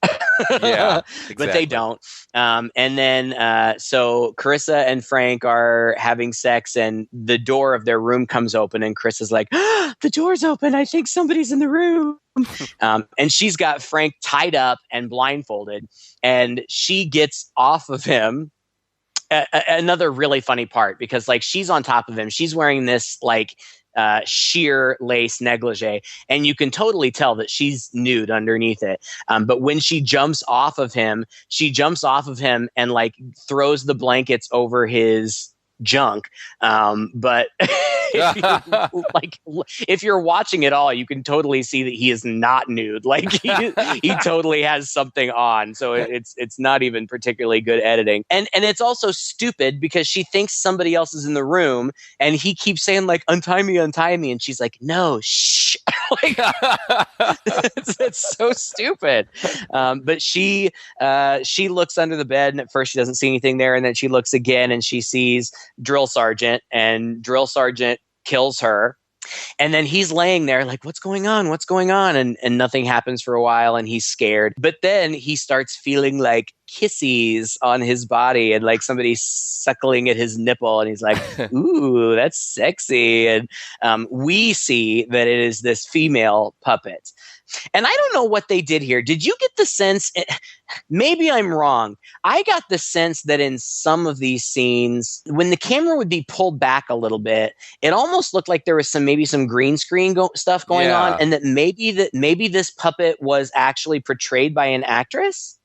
Yeah, exactly. But they don't. And then so Carissa and Frank are having sex, and the door of their room comes open, and Carissa's like, the door's open. I think somebody's in the room. And she's got Frank tied up and blindfolded, and she gets off of him. Another really funny part, because like she's on top of him. She's wearing this like sheer lace negligee, and you can totally tell that she's nude underneath it. But when she jumps off of him and like throws the blankets over his junk. But if you're watching it all, you can totally see that he is not nude. Like he totally has something on. So it's not even particularly good editing. And it's also stupid because she thinks somebody else is in the room, and he keeps saying like, untie me. And she's like, no, shh. Like, it's so stupid. But she looks under the bed, and at first she doesn't see anything there. And then she looks again, and she sees Drill Sergeant, and Drill Sergeant kills her. And then he's laying there like, what's going on? And nothing happens for a while, and he's scared. But then he starts feeling like kissies on his body, and like somebody suckling at his nipple, and he's like, ooh, that's sexy. And we see that it is this female puppet. And I don't know what they did here. Did you get the sense, maybe I'm wrong, I got the sense that in some of these scenes, when the camera would be pulled back a little bit, it almost looked like there was some green screen stuff going on, and that maybe this puppet was actually portrayed by an actress?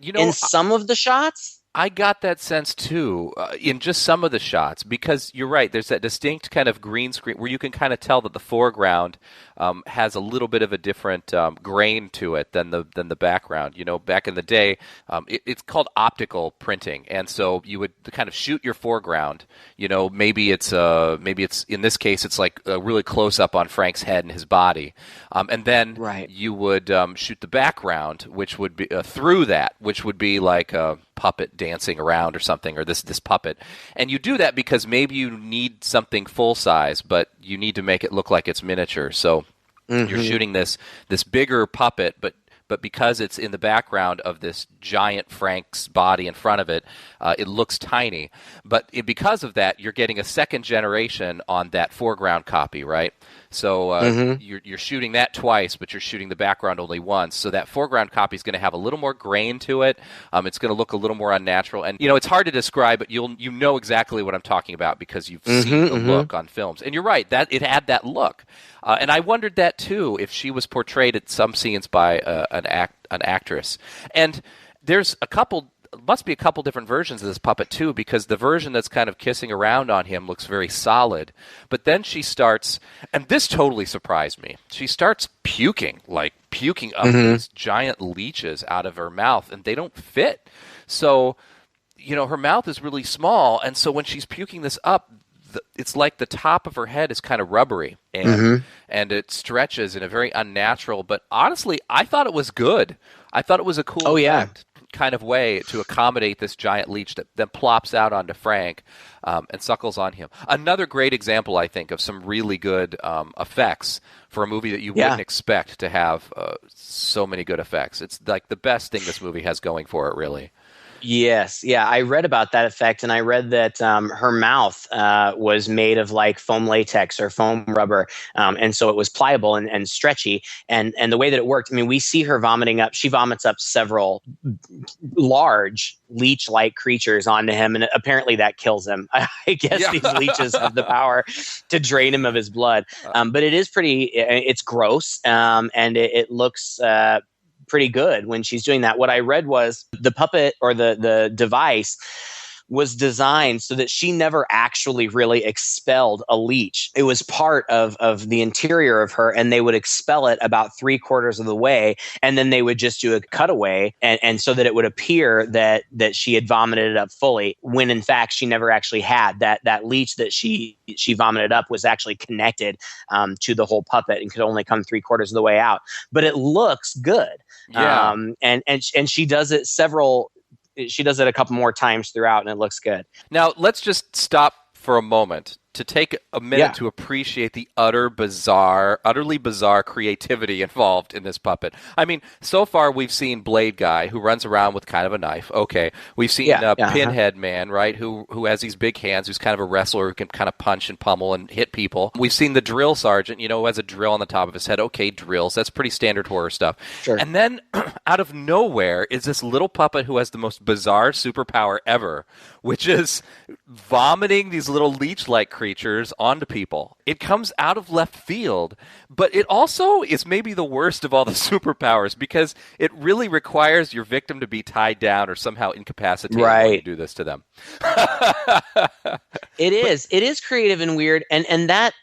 In some of the shots? I got that sense too, in just some of the shots, because you're right, there's that distinct kind of green screen where you can kind of tell that the foreground has a little bit of a different grain to it than the background. Back in the day, it's called optical printing, and so you would kind of shoot your foreground. Maybe it's in this case it's like really close up on Frank's head and his body, and then you would shoot the background, which would be through that, which would be like a puppet dancing around or something, or this puppet. And you do that because maybe you need something full size, but you need to make it look like it's miniature. So you're shooting this bigger puppet, but because it's in the background of this giant Frank's body in front of it, it looks tiny. But because of that, you're getting a second generation on that foreground copy, right? So you're shooting that twice, but you're shooting the background only once. So that foreground copy is going to have a little more grain to it. It's going to look a little more unnatural. And, it's hard to describe, but you know exactly what I'm talking about because you've seen the look on films. And you're right, that it had that look. And I wondered that, too, if she was portrayed at some scenes by an actress. And there's must be a couple different versions of this puppet, too, because the version that's kind of kissing around on him looks very solid. But then she starts, and this totally surprised me, she starts puking up these giant leeches out of her mouth, and they don't fit. So, her mouth is really small, and so when she's puking this up, it's like the top of her head is kind of rubbery, and it stretches in a very unnatural, but honestly, I thought it was good. I thought it was a cool effect kind of way to accommodate this giant leech that then plops out onto Frank and suckles on him. Another great example, I think, of some really good effects for a movie that you wouldn't expect to have so many good effects. It's like the best thing this movie has going for it, really. Yes. Yeah. I read about that effect, and I read that her mouth was made of like foam latex or foam rubber. And so it was pliable and stretchy. And the way that it worked, I mean, we see her vomiting up. She vomits up several large leech-like creatures onto him, and apparently that kills him. I guess these leeches have the power to drain him of his blood. But it is it's gross, and it looks pretty good when she's doing that. What I read was the puppet or the device was designed so that she never actually really expelled a leech. It was part of the interior of her, and they would expel it about 3/4 of the way, and then they would just do a cutaway, and so that it would appear that she had vomited it up fully, when in fact she never actually had. That leech that she vomited up was actually connected to the whole puppet and could only come 3/4 of the way out. But it looks good. Yeah. And she does it she does it a couple more times throughout, and it looks good. Now, let's just stop for a moment to take a minute to appreciate the utterly bizarre creativity involved in this puppet. I mean, so far we've seen Blade Guy, who runs around with kind of a knife. Okay. We've seen Pinhead Man, right, who has these big hands, who's kind of a wrestler who can kind of punch and pummel and hit people. We've seen the drill sergeant, who has a drill on the top of his head. Okay, drills. That's pretty standard horror stuff. Sure. And then, out of nowhere, is this little puppet who has the most bizarre superpower ever, which is vomiting these little leech-like creatures onto people. It comes out of left field, but it also is maybe the worst of all the superpowers, because it really requires your victim to be tied down or somehow incapacitated when you do this to them. It is creative and weird, and that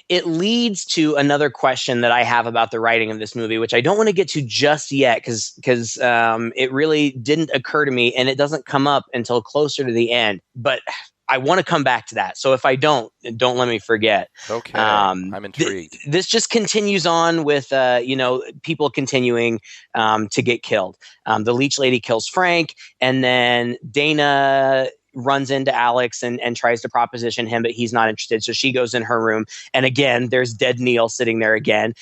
it leads to another question that I have about the writing of this movie, which I don't want to get to just yet because it really didn't occur to me, and it doesn't come up until closer to the end. But I want to come back to that. So if I don't let me forget. Okay, I'm intrigued. This just continues on with people continuing to get killed. The leech lady kills Frank, and then Dana runs into Alex and tries to proposition him, but he's not interested. So she goes in her room, and again, there's dead Neil sitting there again.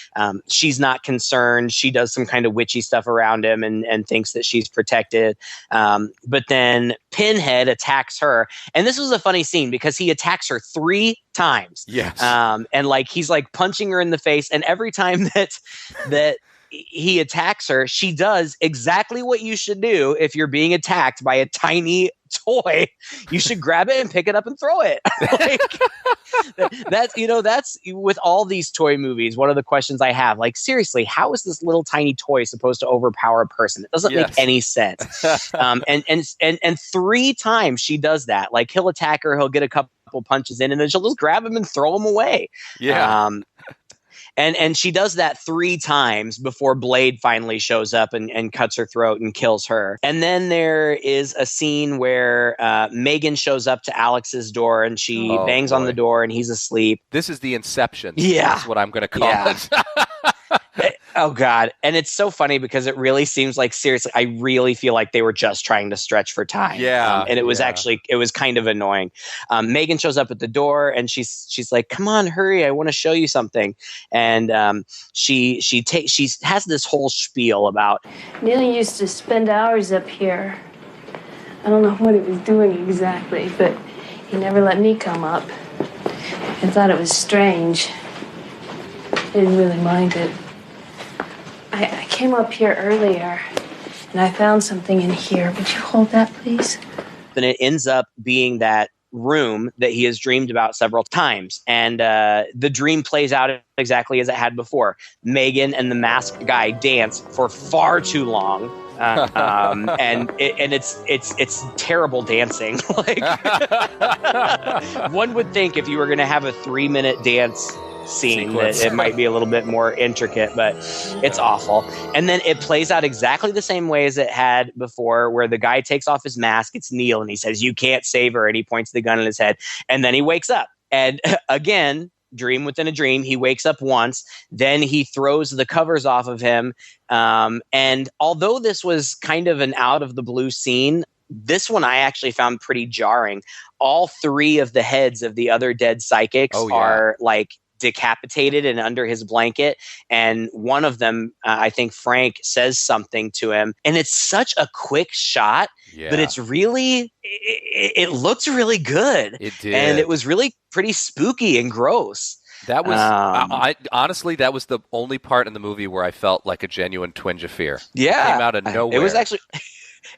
She's not concerned. She does some kind of witchy stuff around him and thinks that she's protected. But then Pinhead attacks her. And this was a funny scene because he attacks her 3 times. Yes. And like, he's like punching her in the face. And every time that he attacks her, she does exactly what you should do if you're being attacked by a tiny toy. You should grab it and pick it up and throw it. That's with all these toy movies, one of the questions I have, like, seriously, how is this little tiny toy supposed to overpower a person? It doesn't make any sense. And 3 times she does that. Like, he'll attack her, he'll get a couple punches in, and then she'll just grab him and throw him away. And she does that 3 times before Blade finally shows up and cuts her throat and kills her. And then there is a scene where Megan shows up to Alex's door, and she bangs on the door, and he's asleep. This is the Inception. Yeah. That's what I'm going to call it. Oh, God. And it's so funny because it really seems like, seriously, I really feel like they were just trying to stretch for time. Yeah. And it was it was kind of annoying. Megan shows up at the door, and she's like, come on, hurry. I want to show you something. And she has this whole spiel about, Neil used to spend hours up here. I don't know what he was doing exactly, but he never let me come up. I thought it was strange. I didn't really mind it. I came up here earlier, and I found something in here. Would you hold that, please? Then it ends up being that room that he has dreamed about several times. And the dream plays out exactly as it had before. Megan and the masked guy dance for far too long. And it's terrible dancing. Like, one would think if you were going to have a 3-minute dance scene Sequence. that it might be a little bit more intricate, but it's awful. And then it plays out exactly the same way as it had before, where the guy takes off his mask. It's Neil, and he says, "You can't save her," and he points the gun at his head, and then he wakes up. And again, dream within a dream. He wakes up once, then he throws the covers off of him. And although this was kind of an out of the blue scene, this one I actually found pretty jarring. All three of the heads of the other dead psychics are like decapitated and under his blanket. And one of them, I think Frank, says something to him. And it's such a quick shot, but it's really, it looks really good. It did. And it was really pretty spooky and gross. That was, I honestly, that was the only part in the movie where I felt like a genuine twinge of fear. Yeah. It came out of nowhere. It was actually...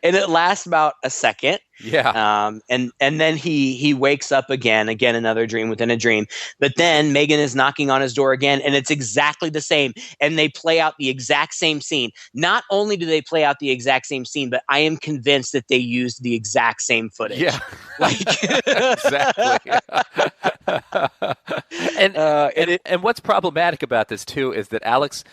And it lasts about a second. Yeah. And then he wakes up again, another dream within a dream. But then Megan is knocking on his door again, and it's exactly the same. And they play out the exact same scene. Not only do they play out the exact same scene, but I am convinced that they used the exact same footage. Yeah. Like exactly. And what's problematic about this too is that Alex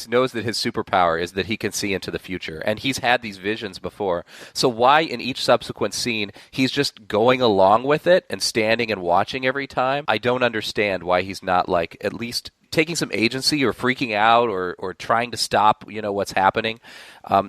knows that his superpower is that he can see into the future, and he's had these visions before. So why in each subsequent scene he's just going along with it and standing and watching every time? I don't understand why he's not like at least taking some agency or freaking out or trying to stop, what's happening.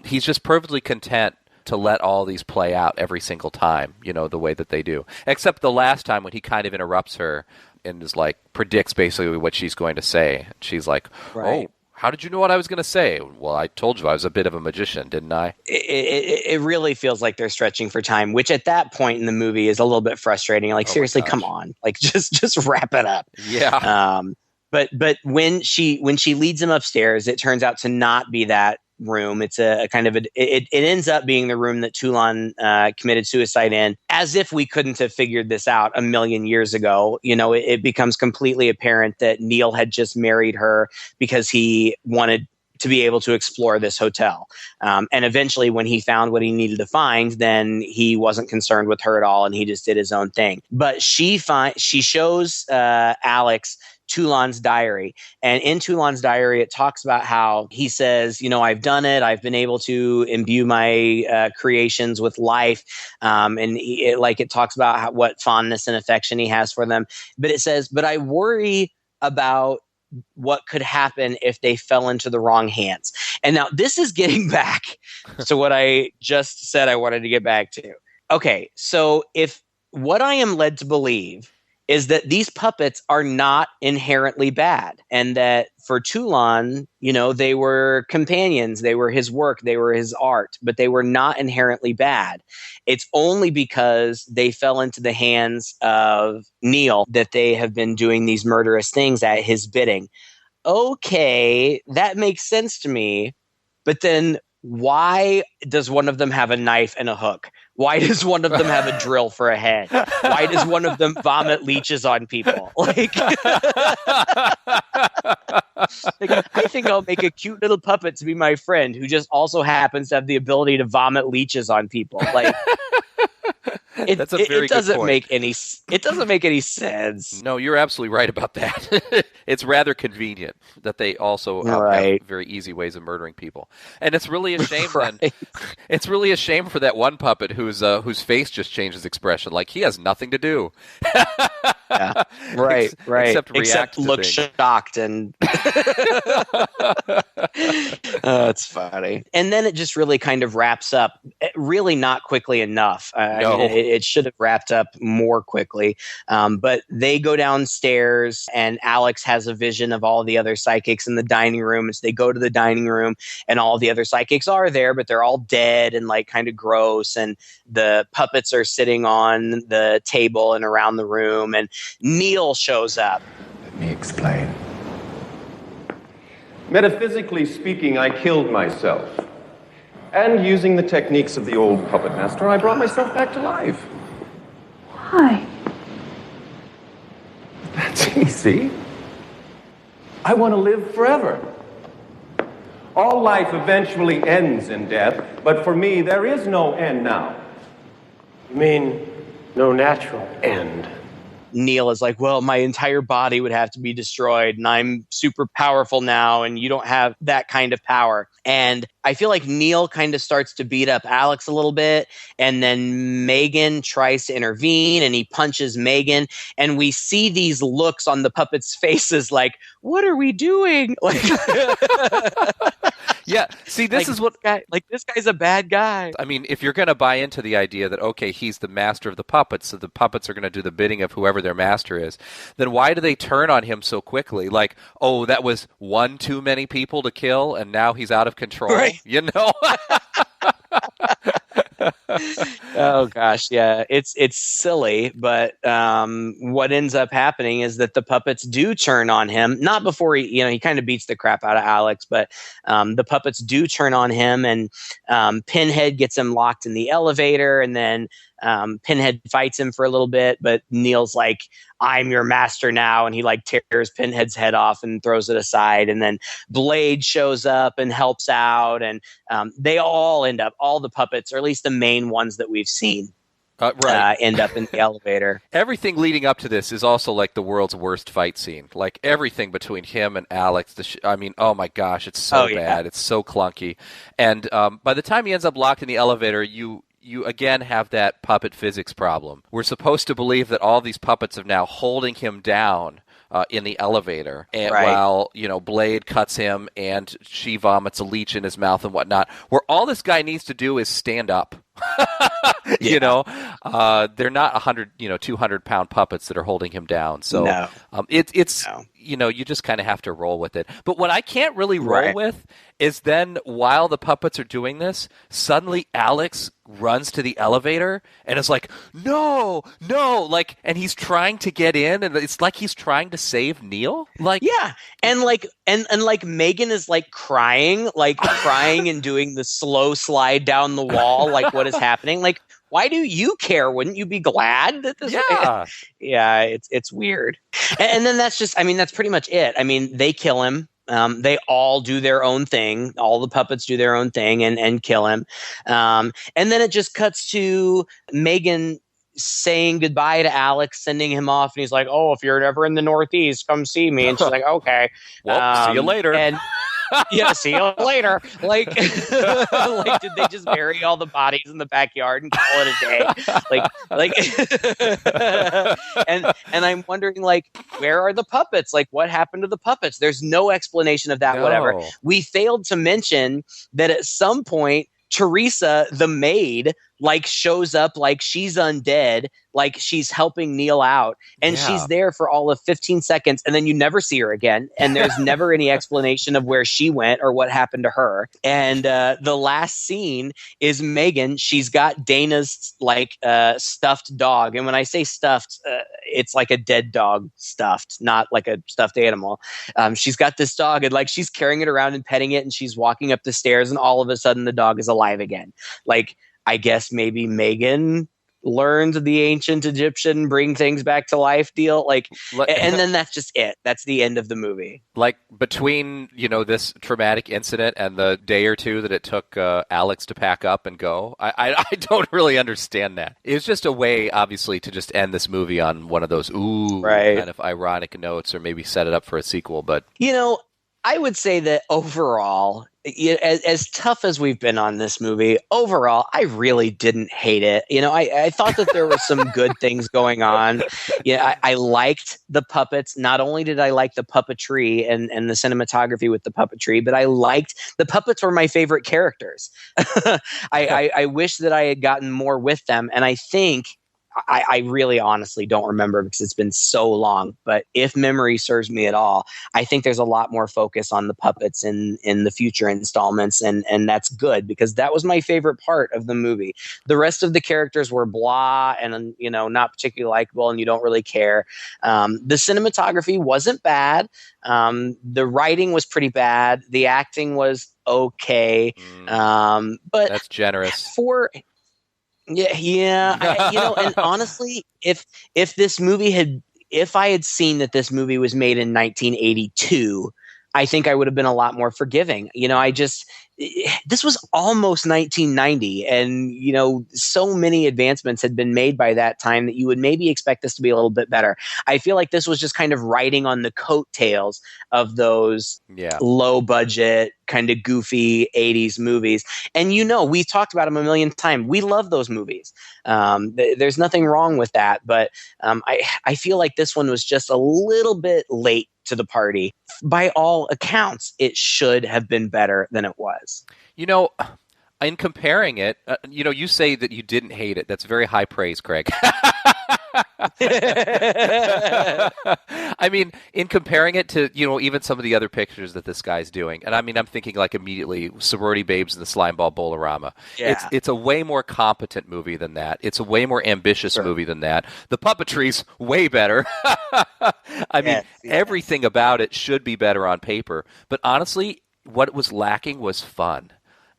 He's just perfectly content to let all these play out every single time, the way that they do. Except the last time when he kind of interrupts her and is like, predicts basically what she's going to say. She's like, right. Oh, how did you know what I was going to say? Well, I told you I was a bit of a magician, didn't I? It really feels like they're stretching for time, which at that point in the movie is a little bit frustrating. Like, seriously, come on. Like, just wrap it up. Yeah. But when she leads him upstairs, it turns out to not be that room. It's a kind of it ends up being the room that Toulon committed suicide in, as if we couldn't have figured this out a million years ago. It becomes completely apparent that Neil had just married her because he wanted to be able to explore this hotel. And eventually when he found what he needed to find, then he wasn't concerned with her at all, and he just did his own thing. But she shows Alex Toulon's diary. And in Toulon's diary, it talks about how he says, I've done it. I've been able to imbue my creations with life. And it talks about what fondness and affection he has for them. But it says, but I worry about what could happen if they fell into the wrong hands. And now this is getting back to what I just said I wanted to get back to. Okay, so if what I am led to believe is that these puppets are not inherently bad, and that for Toulon, they were companions, they were his work, they were his art, but they were not inherently bad. It's only because they fell into the hands of Neil that they have been doing these murderous things at his bidding. Okay, that makes sense to me, but then why does one of them have a knife and a hook? Why does one of them have a drill for a head? Why does one of them vomit leeches on people? Like, I think I'll make a cute little puppet to be my friend who just also happens to have the ability to vomit leeches on people. Like, it doesn't make any sense. No, you're absolutely right about that. It's rather convenient that they also have very easy ways of murdering people, and it's really a shame. Then it's really a shame for that one puppet whose face just changes expression, like he has nothing to do. Yeah. Right. Except look shocked and. It's funny. And then it just really kind of wraps up, really not quickly enough. No. It should have wrapped up more quickly. But they go downstairs, and Alex has a vision of all the other psychics in the dining room. So they go to the dining room, and all the other psychics are there, but they're all dead and like kind of gross. And the puppets are sitting on the table and around the room. And Neil shows up. Let me explain. Metaphysically speaking, I killed myself. And using the techniques of the old puppet master, I brought myself back to life. Why? That's easy. I want to live forever. All life eventually ends in death, but for me, there is no end now. You mean no natural end? Neil is like, well, my entire body would have to be destroyed and I'm super powerful now and you don't have that kind of power. And I feel like Neil kind of starts to beat up Alex a little bit, and then Megan tries to intervene and he punches Megan, and we see these looks on the puppets' faces like, what are we doing? Like Yeah, see, this is what... this guy's a bad guy. I mean, if you're going to buy into the idea that, okay, he's the master of the puppets, so the puppets are going to do the bidding of whoever their master is, then why do they turn on him so quickly? Like, oh, that was one too many people to kill, and now he's out of control? Right. You know? Oh gosh, yeah, it's silly, but what ends up happening is that the puppets do turn on him. Not before he kind of beats the crap out of Alex, but the puppets do turn on him, and Pinhead gets him locked in the elevator, and then Pinhead fights him for a little bit, but Neil's like, I'm your master now, and he like tears Pinhead's head off and throws it aside, and then Blade shows up and helps out, and they all end up, all the puppets, or at least the main ones that we've seen, end up in the elevator. Everything leading up to this is also like the world's worst fight scene. Like everything between him and Alex. I mean, oh my gosh, it's so bad. It's so clunky. And by the time he ends up locked in the elevator, you again have that puppet physics problem. We're supposed to believe that all these puppets are now holding him down in the elevator, and while Blade cuts him and she vomits a leech in his mouth and whatnot, where all this guy needs to do is stand up. They're not 200-pound puppets that are holding him down. So you just kind of have to roll with it. But what I can't really roll with is then while the puppets are doing this, suddenly Alex runs to the elevator and is like, no, like, and he's trying to get in, and it's like he's trying to save Neil. Like, yeah, and like Megan is like crying and doing the slow slide down the wall. Like, what is happening? Like, why do you care? Wouldn't you be glad that this? Yeah, it's weird. And then that's pretty much it. I mean, they kill him. They all do their own thing. All the puppets do their own thing and kill him. And then it just cuts to Megan saying goodbye to Alex, sending him off, and he's like, "Oh, if you're ever in the Northeast, come see me." And she's like, "Okay, well, see you later." And yeah, see you later. Like, did they just bury all the bodies in the backyard and call it a day? And I'm wondering, like, where are the puppets? Like, what happened to the puppets? There's no explanation of that. No. Whatever. We failed to mention that at some point, Teresa, the maid, like shows up like she's undead, like she's helping Neil out, and she's there for all of 15 seconds, and then you never see her again, and there's never any explanation of where she went or what happened to her. And the last scene is Megan. She's got Dana's stuffed dog, and when I say stuffed, it's like a dead dog stuffed, not like a stuffed animal. She's got this dog, and like she's carrying it around and petting it, and she's walking up the stairs, and all of a sudden the dog is alive again. Like, I guess maybe Megan learned the ancient Egyptian bring things back to life deal. Like, and then that's just it. That's the end of the movie. Like, between, this traumatic incident and the day or two that it took Alex to pack up and go, I don't really understand that. It was just a way, obviously, to just end this movie on one of those kind of ironic notes, or maybe set it up for a sequel. But I would say that overall, as tough as we've been on this movie, overall, I really didn't hate it. I thought that there were some good things going on. I liked the puppets. Not only did I like the puppetry and the cinematography with the puppetry, but I liked the puppets were my favorite characters. I wish that I had gotten more with them. And I think I really honestly don't remember because it's been so long, but if memory serves me at all, I think there's a lot more focus on the puppets in the future installments, and that's good because that was my favorite part of the movie. The rest of the characters were blah and not particularly likable, and you don't really care. The cinematography wasn't bad. The writing was pretty bad. The acting was okay. But that's generous. And honestly, if I had seen that this movie was made in 1982, I think I would have been a lot more forgiving. this was almost 1990, and so many advancements had been made by that time that you would maybe expect this to be a little bit better. I feel like this was just kind of riding on the coattails of those low budget, kind of goofy 80s movies. And we've talked about them a million times. We love those movies. There's nothing wrong with that, but I feel like this one was just a little bit late to the party. By all accounts, it should have been better than it was. In comparing it, you say that you didn't hate it. That's very high praise, Craig. I mean, in comparing it to, even some of the other pictures that this guy's doing, and I mean, I'm thinking like immediately Sorority Babes and the Slimeball Bowl-orama. Yeah. It's a way more competent movie than that. It's a way more ambitious movie than that. The puppetry's way better. I mean, everything about it should be better on paper. But honestly, what was lacking was fun.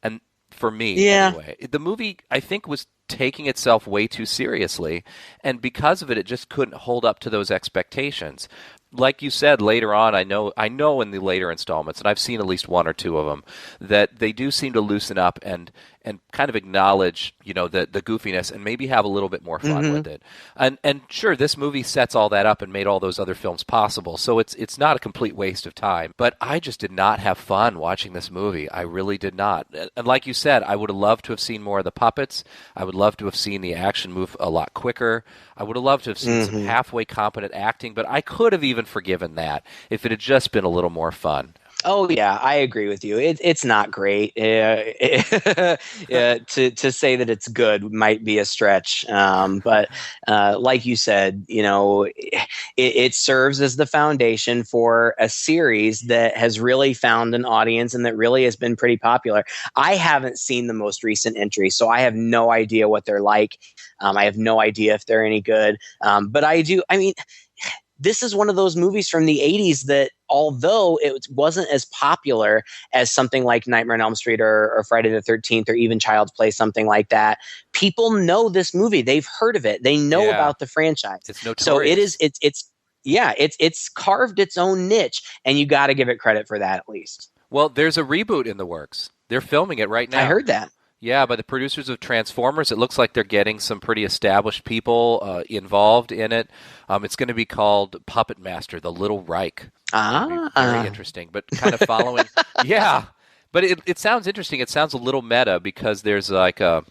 And for me, anyway, the movie, I think, was taking itself way too seriously, and because of it, it just couldn't hold up to those expectations. Like you said, later on, I know in the later installments, and I've seen at least one or two of them, that they do seem to loosen up and kind of acknowledge, the goofiness and maybe have a little bit more fun with it. And sure, this movie sets all that up and made all those other films possible, so it's not a complete waste of time. But I just did not have fun watching this movie. I really did not. And like you said, I would have loved to have seen more of the puppets. I would love to have seen the action move a lot quicker. I would have loved to have seen some halfway competent acting, but I could have even forgiven that if it had just been a little more fun. Oh yeah, I agree with you. It's not great. To say that it's good might be a stretch. But like you said, it serves as the foundation for a series that has really found an audience and that really has been pretty popular. I haven't seen the most recent entry, so I have no idea what they're like. I have no idea if they're any good. But I do. I mean, this is one of those movies from the 80s that, although it wasn't as popular as something like Nightmare on Elm Street or Friday the 13th or even Child's Play, something like that, people know this movie. They've heard of it. They know about the franchise. It's notorious. So it is. It's carved its own niche, and you got to give it credit for that at least. Well, there's a reboot in the works. They're filming it right now. I heard that. Yeah, by the producers of Transformers. It looks like they're getting some pretty established people involved in it. It's going to be called Puppet Master, The Little Reich. Very interesting, but kind of following. Yeah, but it sounds interesting. It sounds a little meta because there's like a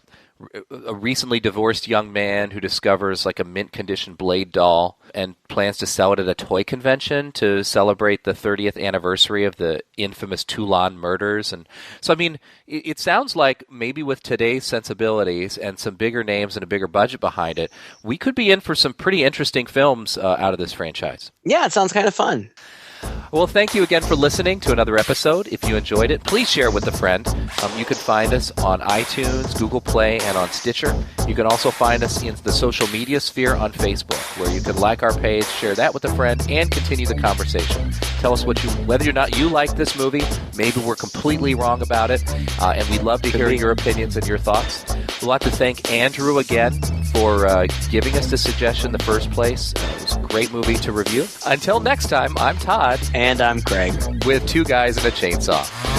recently divorced young man who discovers like a mint condition Blade doll and plans to sell it at a toy convention to celebrate the 30th anniversary of the infamous Toulon murders. And so, I mean, it sounds like maybe with today's sensibilities and some bigger names and a bigger budget behind it, we could be in for some pretty interesting films out of this franchise. Yeah, it sounds kind of fun. Well, thank you again for listening to another episode. If you enjoyed it, please share with a friend. You can find us on iTunes, Google Play, and on Stitcher. You can also find us in the social media sphere on Facebook, where you can like our page, share that with a friend, and continue the conversation. Tell us whether or not you like this movie. Maybe we're completely wrong about it, and we'd love to hear your opinions and your thoughts. We'd like to thank Andrew again for giving us the suggestion in the first place. It was a great movie to review. Until next time, I'm Todd. And I'm Craig. With Two Guys and a Chainsaw.